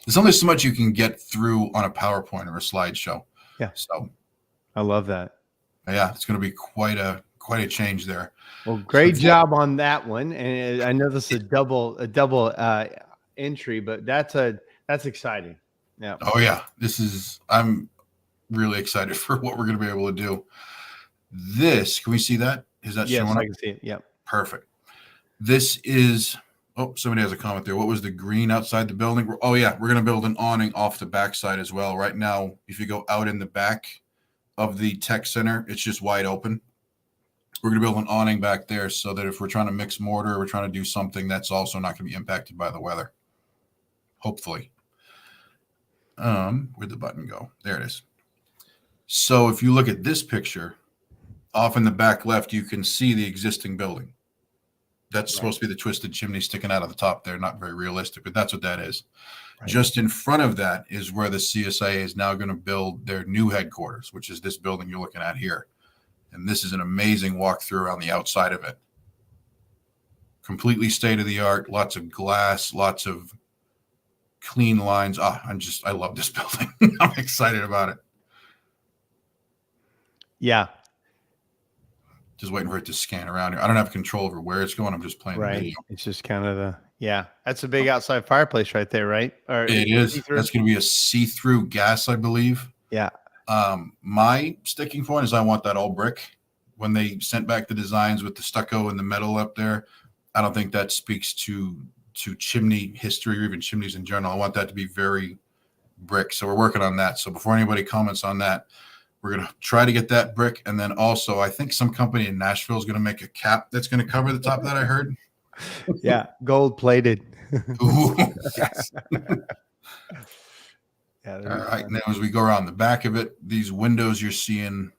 There's only so much you can get through on a PowerPoint or a slideshow. Yeah. So I love that. Yeah, it's going to be quite a change there. Well, great job on that one. And I know this is a double entry, but that's exciting. Yeah. Oh yeah. I'm really excited for what we're going to be able to do. This, can we see that? Is that showing up? Yes, I can see it. Yep. Perfect. This is, somebody has a comment there. What was the green outside the building? Oh yeah, we're going to build an awning off the backside as well. Right now, if you go out in the back of the tech center, it's just wide open. We're going to build an awning back there so that if we're trying to mix mortar, we're trying to do something that's also not going to be impacted by the weather. Hopefully. Where'd the button go? There it is. So if you look at this picture, off in the back left, you can see the existing building. That's supposed to be the twisted chimney sticking out of the top there. Not very realistic, but that's what that is. Right. Just in front of that is where the CSIA is now going to build their new headquarters, which is this building you're looking at here. And this is an amazing walkthrough around the outside of it. Completely state-of-the-art, lots of glass, lots of clean lines. I love this building. I'm excited about it. Yeah. Just waiting for it to scan around here. I don't have control over where it's going. I'm just playing the video. It's just kind of that's a big outside fireplace right there, right? Or it is. That's going to be a see-through gas, I believe. Yeah. My sticking point is I want that all brick. When they sent back the designs with the stucco and the metal up there, I don't think that speaks to chimney history or even chimneys in general. I want that to be very brick. So we're working on that. So before anybody comments on that, we're going to try to get that brick. And then also, I think some company in Nashville is going to make a cap that's going to cover the top that I heard. Yeah. Gold plated. Ooh, yes. All right. Now, as we go around the back of it, these windows you're seeing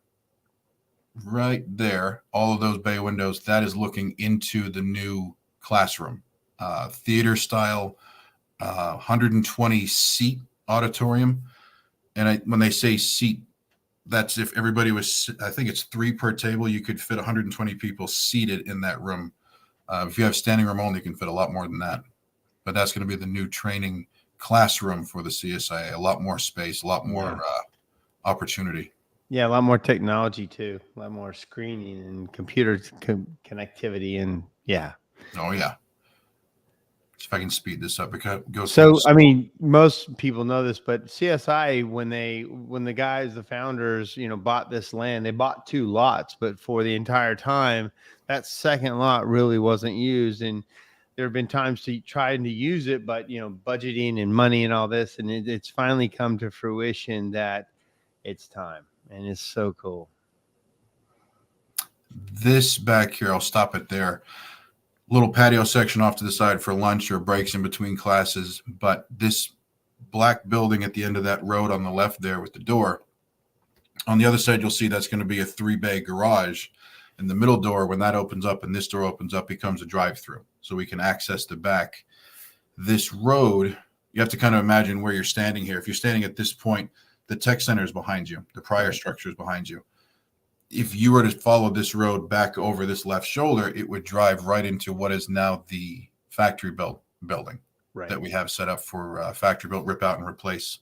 right there, all of those bay windows, that is looking into the new classroom, theater style, 120 seat auditorium. And when they say seat, that's if everybody was, I think it's 3 per table. You could fit 120 people seated in that room. If you have standing room only, you can fit a lot more than that. But that's going to be the new training classroom for the CSIA. A lot more space, a lot more opportunity. Yeah, a lot more technology too. A lot more screening and computer connectivity, and yeah. Oh yeah. If I can speed this up, I mean, most people know this, but CSI, when the founders, bought this land, they bought 2 lots, but for the entire time, that second lot really wasn't used. And there have been times to trying to use it, but budgeting and money and all this, and it's finally come to fruition that it's time, and it's so cool. This back here, I'll stop it there. Little patio section off to the side for lunch or breaks in between classes. But this black building at the end of that road on the left there with the door, On the other side, you'll see that's going to be a 3-bay garage. And the middle door, when that opens up and this door opens up, becomes a drive-through. So we can access the back. This road, you have to kind of imagine where you're standing here. If you're standing at this point, the tech center is behind you. The prior structure is behind you. If you were to follow this road back over this left shoulder, it would drive right into what is now the factory built building that we have set up for factory built rip out and replace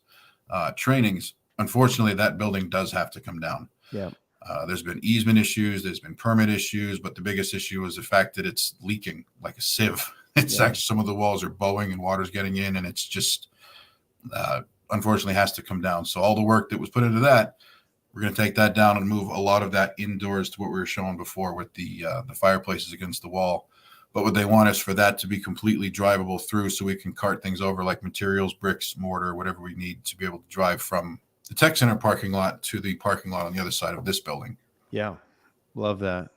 trainings. Unfortunately, that building does have to come down. Yeah. There's been easement issues, there's been permit issues, but the biggest issue is the fact that it's leaking like a sieve. It's actually, some of the walls are bowing and water's getting in, and it's just unfortunately has to come down. So all the work that was put into that, we're going to take that down and move a lot of that indoors to what we were showing before with the fireplaces against the wall. But what they want is for that to be completely drivable through, so we can cart things over like materials, bricks, mortar, whatever we need to be able to drive from the tech center parking lot to the parking lot on the other side of this building. Yeah. Love that.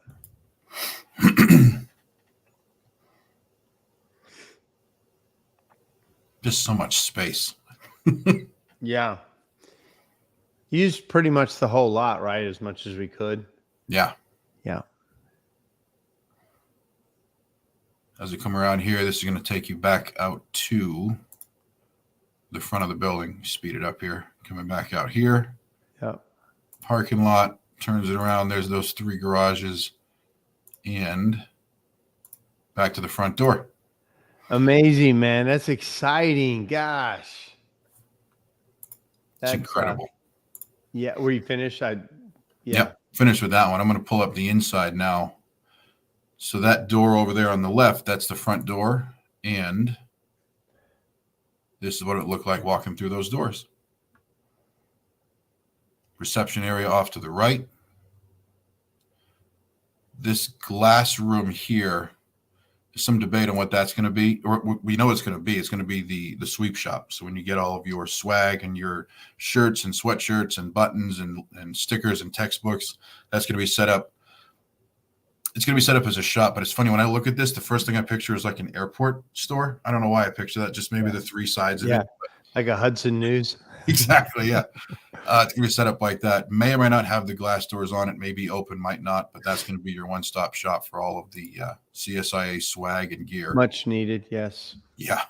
Just so much space. Yeah. Used pretty much the whole lot, right? As much as we could. Yeah. Yeah. As we come around here, this is going to take you back out to the front of the building. Speed it up here. Coming back out here. Yeah. Parking lot. Turns it around. There's those 3 garages. And back to the front door. Amazing, man. That's exciting. Gosh. That's incredible. Yeah. Were you finished? Yep. Finished with that one. I'm going to pull up the inside now. So that door over there on the left, that's the front door. And this is what it looked like walking through those doors. Reception area off to the right. This glass room here, there's some debate on what that's going to be. Or we know it's going to be. It's going to be the sweep shop. So when you get all of your swag and your shirts and sweatshirts and buttons and stickers and textbooks, that's going to be set up. It's going to be set up as a shop, but it's funny. When I look at this, the first thing I picture is like an airport store. I don't know why I picture that. Just maybe the 3 sides of it. Like a Hudson News. Exactly. Yeah. It's going to be set up like that. May or may not have the glass doors on it. Maybe open, might not, but that's going to be your one-stop shop for all of the CSIA swag and gear. Much needed. Yes. Yeah.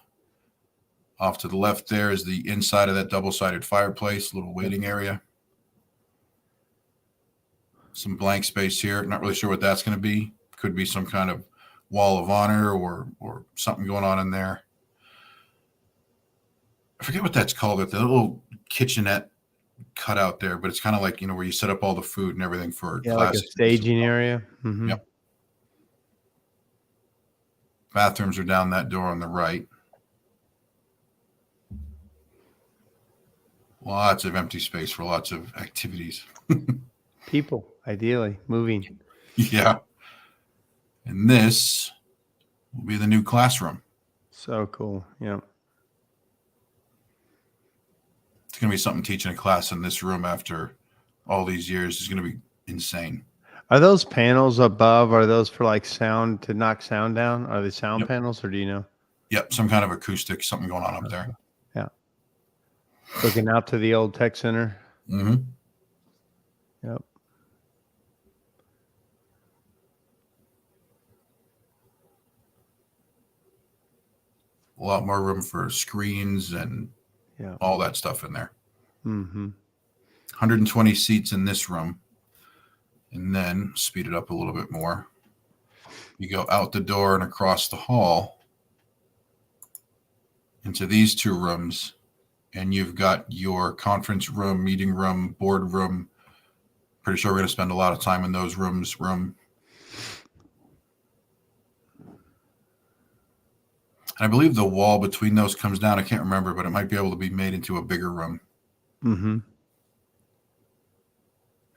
Off to the left there is the inside of that double-sided fireplace, little waiting area. Some blank space here. Not really sure what that's going to be. Could be some kind of wall of honor or something going on in there. I forget what that's called. The little kitchenette cut out there, but it's kind of like, where you set up all the food and everything for classes. Like a staging area. Mm-hmm. Yep. Bathrooms are down that door on the right. Lots of empty space for lots of activities. People, ideally, moving. Yeah. And this will be the new classroom. So cool. Yeah. It's going to be something teaching a class in this room after all these years. It's going to be insane. Are those panels above? Are those for like sound, to knock sound down? Are they sound panels, or do you know? Yep. Some kind of acoustic, something going on up there. Yeah. Looking out to the old tech center. Mm-hmm. Yep. A lot more room for screens and all that stuff in there. Mm-hmm. 120 seats in this room. And then speed it up a little bit more. You go out the door and across the hall into these 2 rooms, and you've got your conference room, meeting room, board room. Pretty sure we're going to spend a lot of time in those rooms. And I believe the wall between those comes down. I can't remember, but it might be able to be made into a bigger room. Mm-hmm.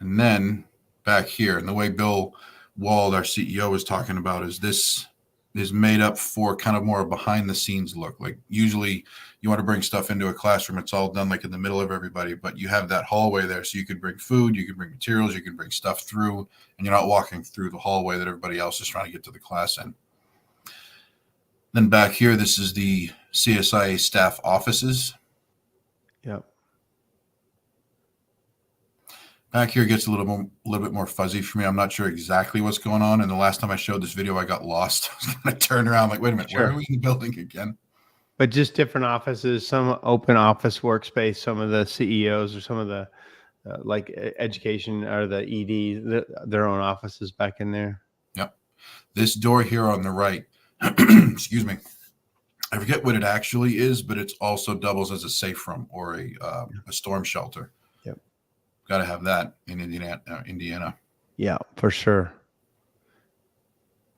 And then back here, and the way Bill Wald, our CEO, was talking about is this is made up for kind of more behind the scenes look. Like usually you want to bring stuff into a classroom, it's all done like in the middle of everybody, but you have that hallway there. So you could bring food, you could bring materials, you can bring stuff through, and you're not walking through the hallway that everybody else is trying to get to the class in. Then back here, this is the CSIA staff offices. Yep. Back here gets a little bit more fuzzy for me. I'm not sure exactly what's going on. And the last time I showed this video, I got lost. I was going to turn around like, wait a minute, where are we in the building again? But just different offices, some open office workspace, some of the CEOs or some of the education or the EDs, their own offices back in there. Yep. This door here on the right, excuse me, I forget what it actually is, but it also doubles as a safe room or a storm shelter. Yep. Got to have that in Indiana. Yeah, for sure.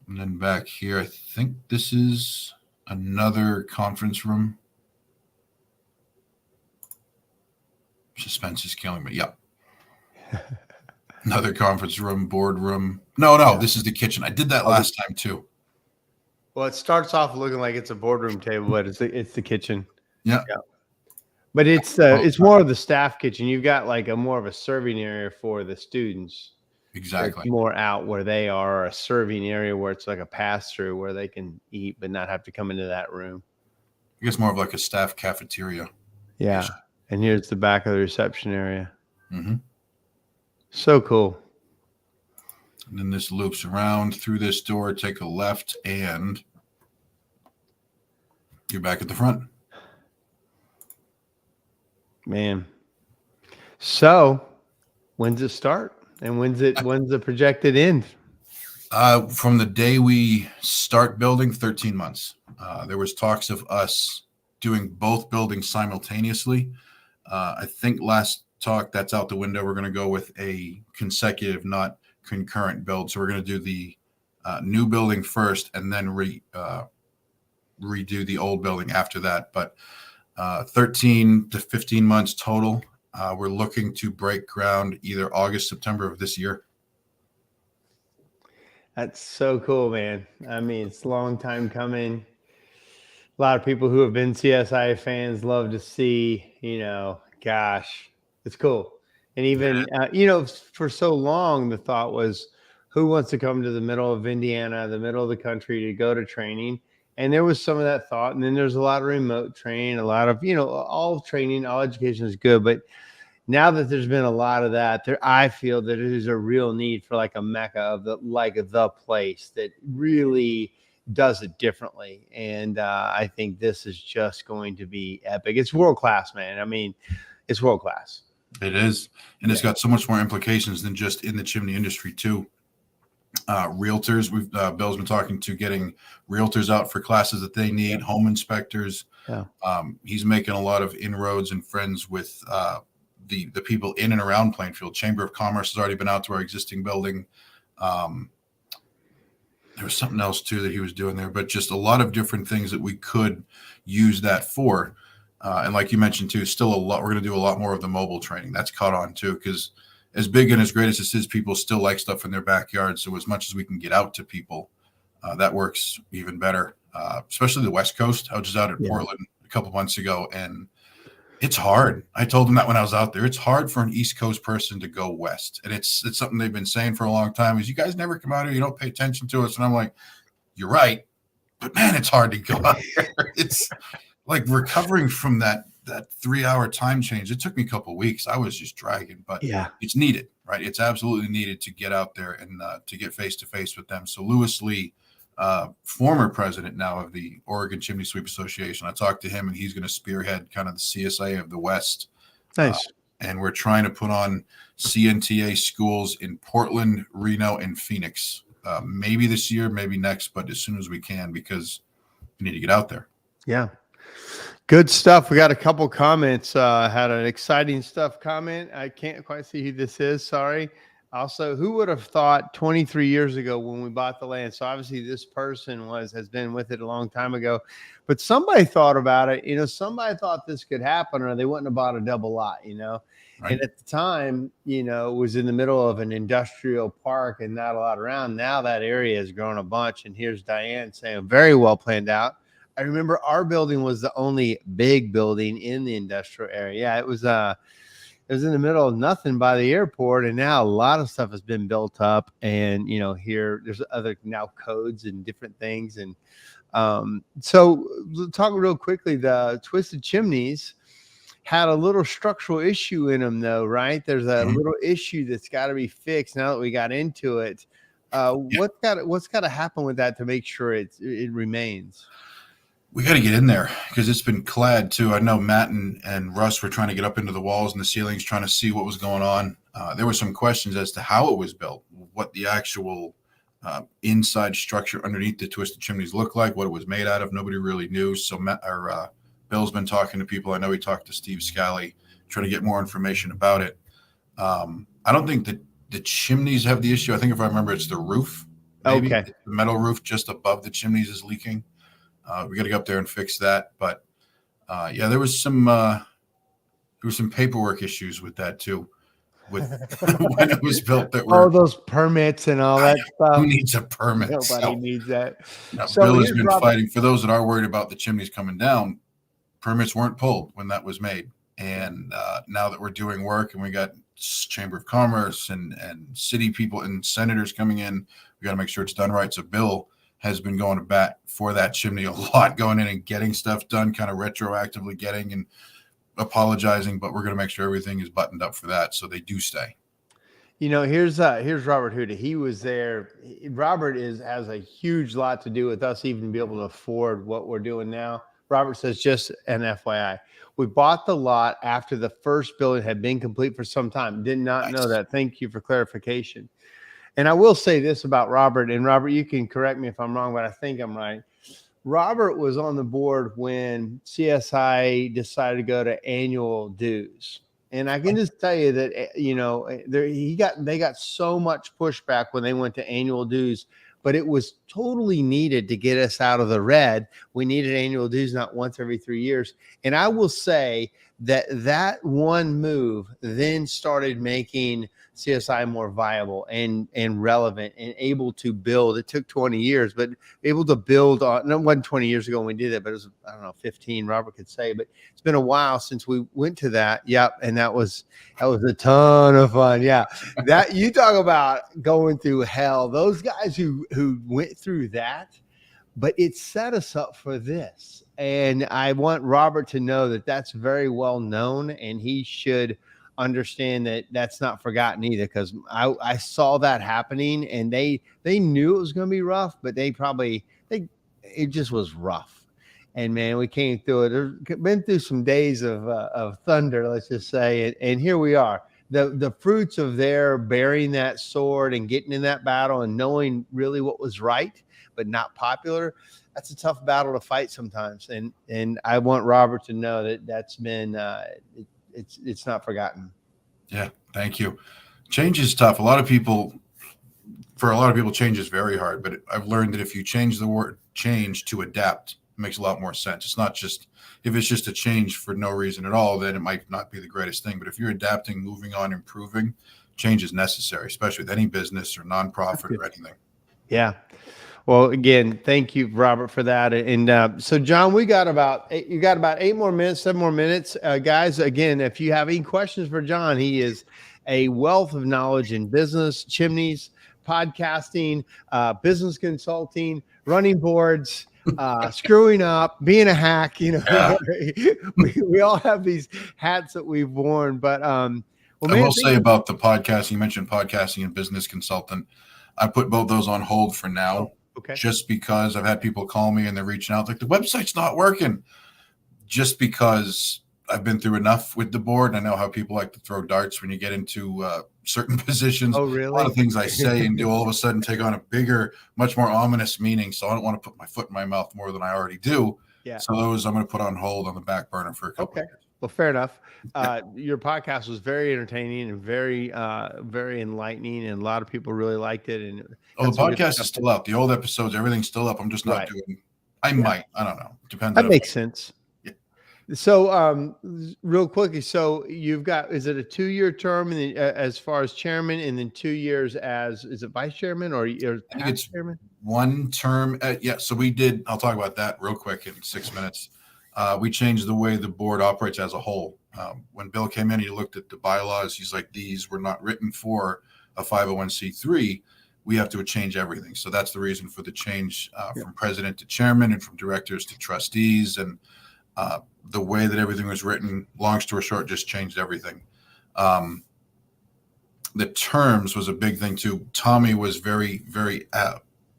And then back here, I think this is another conference room. Suspense is killing me. Yep. Another conference room, boardroom. No, this is the kitchen. I did that last time too. Well, it starts off looking like it's a boardroom table, but it's the kitchen. Yeah. But it's more of the staff kitchen. You've got like more of a serving area for the students. Exactly. It's more out where they are, or a serving area where it's like a pass through where they can eat but not have to come into that room. I guess more of like a staff cafeteria. Yeah. And here's the back of the reception area. Mm-hmm. So cool. And then this loops around through this door, take a left, and you're back at the front. Man. So when's it start? And when's the projected end? From the day we start building, 13 months. There was talks of us doing both buildings simultaneously. I think last talk, that's out the window. We're going to go with a consecutive, not concurrent build. So we're going to do the new building first and then redo the old building after that. But 13 to 15 months total. We're looking to break ground either August, September of this year. That's so cool, man. I mean, it's a long time coming. A lot of people who have been CSIA fans love to see, gosh, it's cool. And even, for so long, the thought was, who wants to come to the middle of Indiana, the middle of the country to go to training? And there was some of that thought. And then there's a lot of remote training, a lot of, all training, all education is good. But now that there's been a lot of that, I feel that it is a real need for like a mecca of the place that really does it differently. And I think this is just going to be epic. It's world-class, man. I mean, it's world-class. It is. And it's got so much more implications than just in the chimney industry too. Realtors, Bill's been talking to getting realtors out for classes that they need, home inspectors. Yeah. He's making a lot of inroads and friends with the people in and around Plainfield. Chamber of Commerce has already been out to our existing building. There was something else too that he was doing there, but just a lot of different things that we could use that for. And like you mentioned too, still a lot. We're going to do a lot more of the mobile training. That's caught on too, because as big and as great as this is, people still like stuff in their backyard. So as much as we can get out to people, that works even better. Especially the West Coast. I was just out at Portland a couple months ago, and it's hard. I told them that when I was out there. It's hard for an East Coast person to go west, and it's something they've been saying for a long time. Is you guys never come out here? You don't pay attention to us, and I'm like, you're right, but man, it's hard to go out here. It's like recovering from that 3-hour time change. It took me a couple of weeks. I was just dragging, but it's needed, right? It's absolutely needed to get out there and to get face to face with them. So Lewis Lee, former president now of the Oregon Chimney Sweep Association, I talked to him, and he's going to spearhead kind of the CSIA of the West. Nice. And we're trying to put on CNTA schools in Portland, Reno, and Phoenix. Maybe this year, maybe next, but as soon as we can, because we need to get out there. Yeah. Good stuff. We got a couple comments. Had an exciting stuff comment. I can't quite see who this is. Sorry. Also, who would have thought 23 years ago when we bought the land? So obviously this person has been with it a long time ago, but somebody thought about it. Somebody thought this could happen, or they wouldn't have bought a double lot, Right. And at the time, it was in the middle of an industrial park and not a lot around. Now that area has grown a bunch. And here's Diane saying, very well planned out. I remember our building was the only big building in the industrial area. Yeah, it was in the middle of nothing by the airport, and now a lot of stuff has been built up. And here there's other now codes and different things. And so talk real quickly, the Twisted Chimneys. had a little structural issue in them, though, right? There's a little issue that's got to be fixed now that we got into it. What's got to happen with that to make sure it remains? We got to get in there because it's been clad too. I know Matt and Russ were trying to get up into the walls and the ceilings, trying to see what was going on. There were some questions as to how it was built, what the actual inside structure underneath the twisted chimneys looked like, what it was made out of. Nobody really knew. So Bill's been talking to people. I know he talked to Steve Scally, trying to get more information about it. I don't think that the chimneys have the issue. I think if I remember, it's the roof. Maybe. Okay. The metal roof just above the chimneys is leaking. We got to go up there and fix that. But yeah, there was some paperwork issues with that too, with when it was built. That were those permits and all that stuff. Who needs a permit? Nobody needs that. So Bill has been fighting for those that are worried about the chimneys coming down. Permits weren't pulled when that was made, and now that we're doing work and we got Chamber of Commerce and city people and senators coming in, we got to make sure it's done right. So Bill has been going to bat for that chimney a lot, going in and getting stuff done, kind of retroactively getting and apologizing, but we're going to make sure everything is buttoned up for that so they do stay. Here's Robert Huda. He was there. Robert has a huge lot to do with us even be able to afford what we're doing now. Robert says, just an FYI, we bought the lot after the first building had been complete for some time. Did not know that. Thank you for clarification. And I will say this about Robert, and Robert, you can correct me if I'm wrong, but I think I'm right. Robert was on the board when CSI decided to go to annual dues. And I can just tell you that, they got so much pushback when they went to annual dues, but it was totally needed to get us out of the red. We needed annual dues not once every 3 years. And I will say that one move then started making CSI more viable and relevant and able to build. It took 20 years, but able to build on. No, it wasn't 20 years ago when we did it, but it was, I don't know, 15. Robert could say, but it's been a while since we went to that. Yep, and that was a ton of fun. Yeah, that you talk about going through hell. Those guys who went through that, but it set us up for this. And I want Robert to know that that's very well known, and he should understand that that's not forgotten either, because I saw that happening, and they knew it was going to be rough, but it just was rough. And man, we came through it. There's been through some days of thunder, let's just say, and here we are. The fruits of their bearing that sword and getting in that battle and knowing really what was right, but not popular. That's a tough battle to fight sometimes. And I want Robert to know that that's been, it's not forgotten. Yeah. Thank you. Change is tough. For a lot of people, change is very hard, but I've learned that if you change the word change to adapt, it makes a lot more sense. It's not just, if it's just a change for no reason at all, then it might not be the greatest thing. But if you're adapting, moving on, improving, change is necessary, especially with any business or nonprofit or anything. Yeah. Well, again, thank you, Robert, for that. And so, John, you got about 7 more minutes, guys. Again, if you have any questions for John, he is a wealth of knowledge in business, chimneys, podcasting, business consulting, running boards, screwing up, being a hack. We all have these hats that we've worn. But I will say about the podcasting, you mentioned podcasting and business consultant. I put both those on hold for now. Okay. Just because I've had people call me and they're reaching out like the website's not working, just because I've been through enough with the board. And I know how people like to throw darts when you get into certain positions. Oh, really? A lot of things I say and do all of a sudden take on a bigger, much more ominous meaning. So I don't want to put my foot in my mouth more than I already do. Yeah. So those I'm going to put on hold on the back burner for a couple of years. Well, fair enough. Your podcast was very entertaining and very, very enlightening, and a lot of people really liked it. And the podcast is still up. The old episodes, everything's still up. I'm just not doing. I don't know. Depends. That makes sense. Yeah. So, real quickly, so you've got, is it a 2-year term as far as chairman, and then 2 years is it vice chairman or I think it's chairman? One term. Yeah. So we did. I'll talk about that real quick in 6 minutes. We changed the way the board operates as a whole. When Bill came in, he looked at the bylaws. He's like, these were not written for a 501c3. We have to change everything. So that's the reason for the change from president to chairman and from directors to trustees. And the way that everything was written, long story short, just changed everything. The terms was a big thing too. Tommy was very, very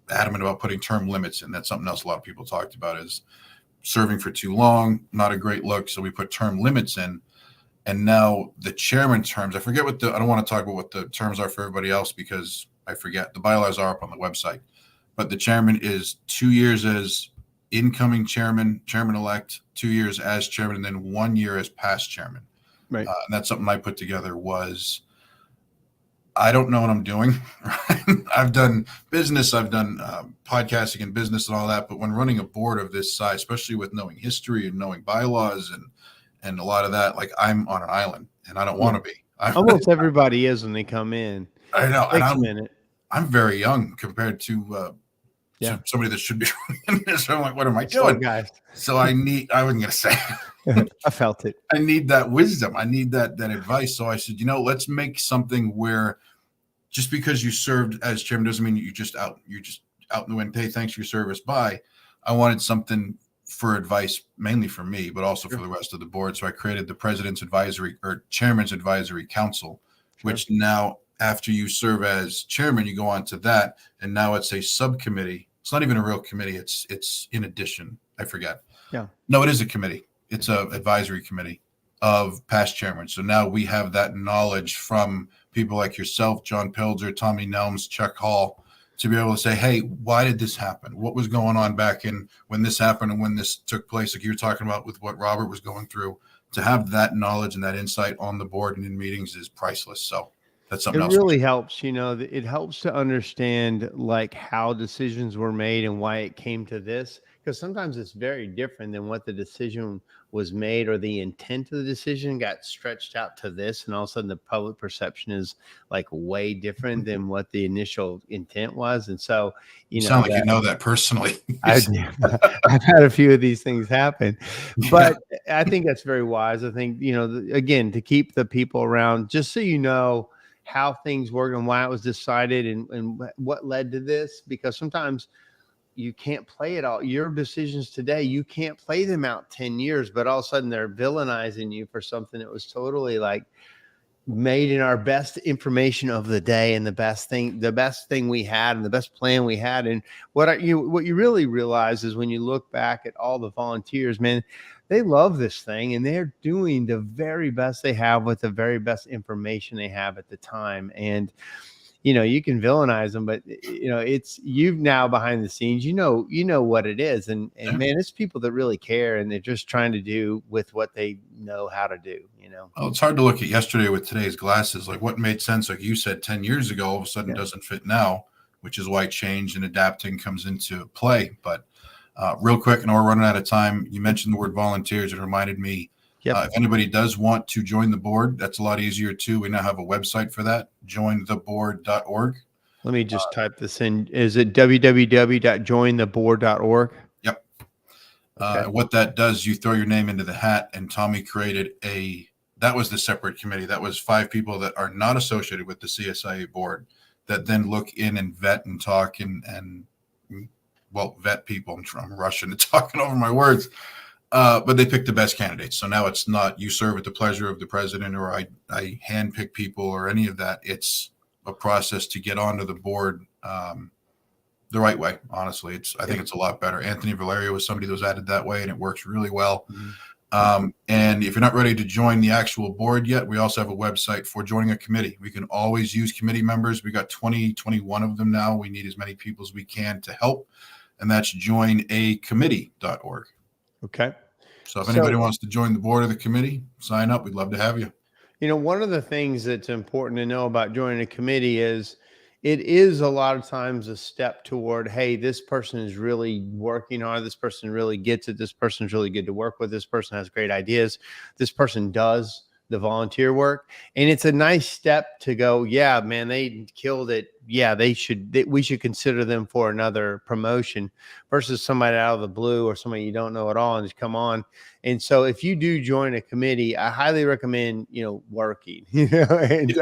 adamant about putting term limits in. That's something else a lot of people talked about, is serving for too long, not a great look. So we put term limits in. And now the chairman terms, I forget I don't want to talk about what the terms are for everybody else because I forget. The bylaws are up on the website. But the chairman is 2 years as incoming chairman, chairman-elect, 2 years as chairman, and then 1 year as past chairman. Right. And that's something I put together was, I don't know what I'm doing. I've done business, I've done podcasting and business and all that. But when running a board of this size, especially with knowing history and knowing bylaws and a lot of that, like, I'm on an island and I don't want to be. Almost everybody is when they come in. I know. Takes a minute. I'm very young compared to somebody that should be in this. I'm like, what am I doing, guys? So I wasn't going to say. I felt it. I need that wisdom. I need that advice. So I said, let's make something where just because you served as chairman doesn't mean you're just out in the wind. Hey, thanks for your service. Bye. I wanted something for advice, mainly for me, but also for the rest of the board. So I created the President's Advisory or Chairman's Advisory Council, which now, after you serve as chairman, you go on to that. And now it's a subcommittee. It's not even a real committee. It's in addition. I forget. Yeah. No, it is a committee. It's a advisory committee of past chairmen. So now we have that knowledge from people like yourself, John Pilger, Tommy Nelms, Chuck Hall, to be able to say, hey, why did this happen? What was going on back in when this happened and when this took place? Like you were talking about with what Robert was going through, to have that knowledge and that insight on the board and in meetings is priceless. So that's something else. It really helps, it helps to understand like how decisions were made and why it came to this, because sometimes it's very different than what the decision was made, or the intent of the decision got stretched out to this. And all of a sudden the public perception is like way different than what the initial intent was. And so, you sound like you know that personally. I've had a few of these things happen, but I think that's very wise. I think, again, to keep the people around, just so you know how things work and why it was decided and what led to this, because sometimes you can't play it all. Your decisions today, you can't play them out 10 years, but all of a sudden they're villainizing you for something that was totally like made in our best information of the day and the best thing we had and the best plan we had. And what you really realize is when you look back at all the volunteers, man, they love this thing and they're doing the very best they have with the very best information they have at the time. And you can villainize them, but it's you now behind the scenes, you know what it is. And man, it's people that really care and they're just trying to do with what they know how to do, Well, it's hard to look at yesterday with today's glasses. Like what made sense, like you said, 10 years ago, all of a sudden doesn't fit now, which is why change and adapting comes into play. But real quick, and we're running out of time. You mentioned the word volunteers. It reminded me, if anybody does want to join the board, that's a lot easier too. We now have a website for that, jointheboard.org. Let me just type this in. Is it www.jointheboard.org? Yep. Okay. What that does, you throw your name into the hat, and Tommy created that was the separate committee. That was 5 people that are not associated with the CSIA board that then look in and vet and talk and vet people. I'm rushing and talking over my words. But they pick the best candidates. So now it's not you serve at the pleasure of the president or I handpick people or any of that. It's a process to get onto the board the right way. Honestly, I think it's a lot better. Anthony Valerio was somebody that was added that way, and it works really well. Mm-hmm. And if you're not ready to join the actual board yet, we also have a website for joining a committee. We can always use committee members. We got 21 of them now. We need as many people as we can to help, and that's joinacommittee.org. Okay. So if anybody wants to join the board of the committee, sign up. We'd love to have you. One of the things that's important to know about joining a committee is it is a lot of times a step toward, hey, this person is really working hard. This person really gets it. This person is really good to work with. This person has great ideas. This person does the volunteer work. And it's a nice step to go, yeah, man, they killed it yeah, we should consider them for another promotion versus somebody out of the blue or somebody you don't know at all and just come on. And so if you do join a committee, I highly recommend, working, and,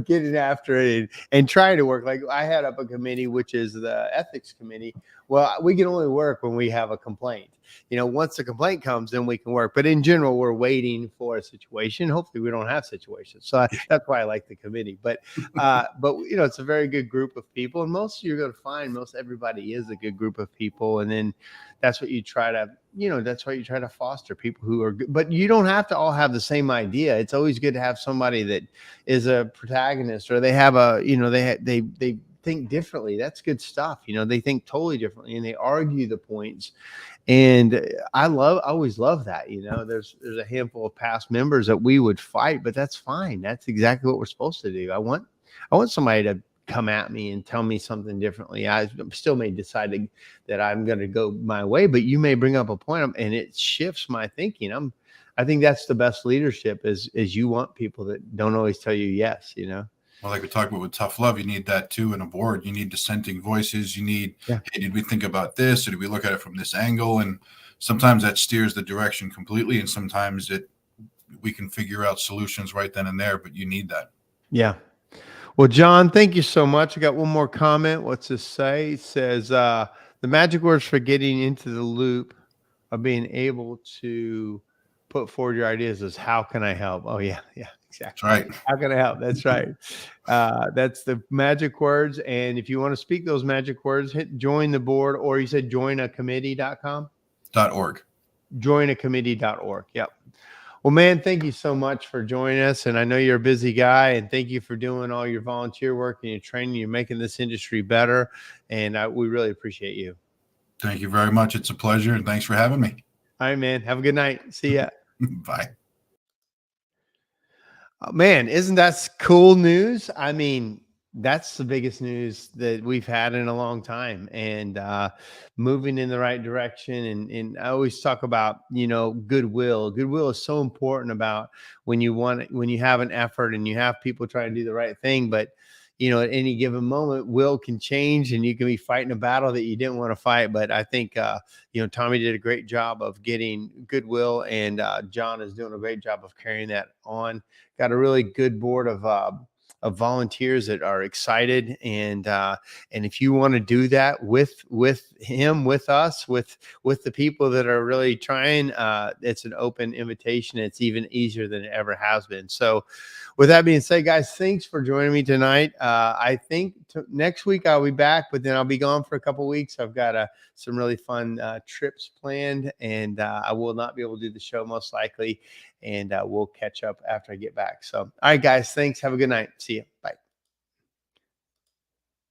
getting after it and trying to work. Like I had up a committee, which is the ethics committee. Well, we can only work when we have a complaint. Once the complaint comes, then we can work. But in general, we're waiting for a situation. Hopefully we don't have situations. So that's why I like the committee. But it's a very good group of people. And you're going to find most everybody is a good group of people. And then that's what you try to foster, people who are good. But you don't have to all have the same idea. It's always good to have somebody that is a protagonist, or they have they think differently. That's good stuff. They think totally differently and they argue the points. And I always love that. There's a handful of past members that we would fight, but that's fine. That's exactly what we're supposed to do. I want somebody to come at me and tell me something differently. I still may decide that I'm going to go my way, but you may bring up a point and it shifts my thinking. I think that's the best leadership is you want people that don't always tell you yes, Well, like we talked about with tough love, you need that too in a board. You need dissenting voices. You need, hey, did we think about this? Or did we look at it from this angle? And sometimes that steers the direction completely. And sometimes we can figure out solutions right then and there, but you need that. Yeah. Well, John, thank you so much. I got one more comment. What's this say? It says, the magic words for getting into the loop of being able to put forward your ideas is how can I help? Oh yeah. Exactly. That's right. How can I help? That's right. That's the magic words. And if you want to speak those magic words, hit join the board, or you said joinacommittee.com? .org. Joinacommittee.org. Yep. Well, man, thank you so much for joining us. And I know you're a busy guy, and thank you for doing all your volunteer work and your training. You're making this industry better. And we really appreciate you. Thank you very much. It's a pleasure. And thanks for having me. All right, man. Have a good night. See ya. Bye. Man, isn't that cool news? I mean, that's the biggest news that we've had in a long time, and moving in the right direction. And I always talk about, goodwill. Goodwill is so important about when you have an effort and you have people trying to do the right thing, but at any given moment, will can change and you can be fighting a battle that you didn't want to fight. But I think, Tommy did a great job of getting goodwill, and John is doing a great job of carrying that on. Got a really good board of volunteers that are excited. And if you want to do that with him, with us, with the people that are really trying, it's an open invitation. It's even easier than it ever has been. So with that being said, guys, thanks for joining me tonight. I think next week I'll be back, but then I'll be gone for a couple of weeks. I've got some really fun trips planned, and I will not be able to do the show most likely. And we'll catch up after I get back. So, all right, guys, thanks. Have a good night. See you. Bye.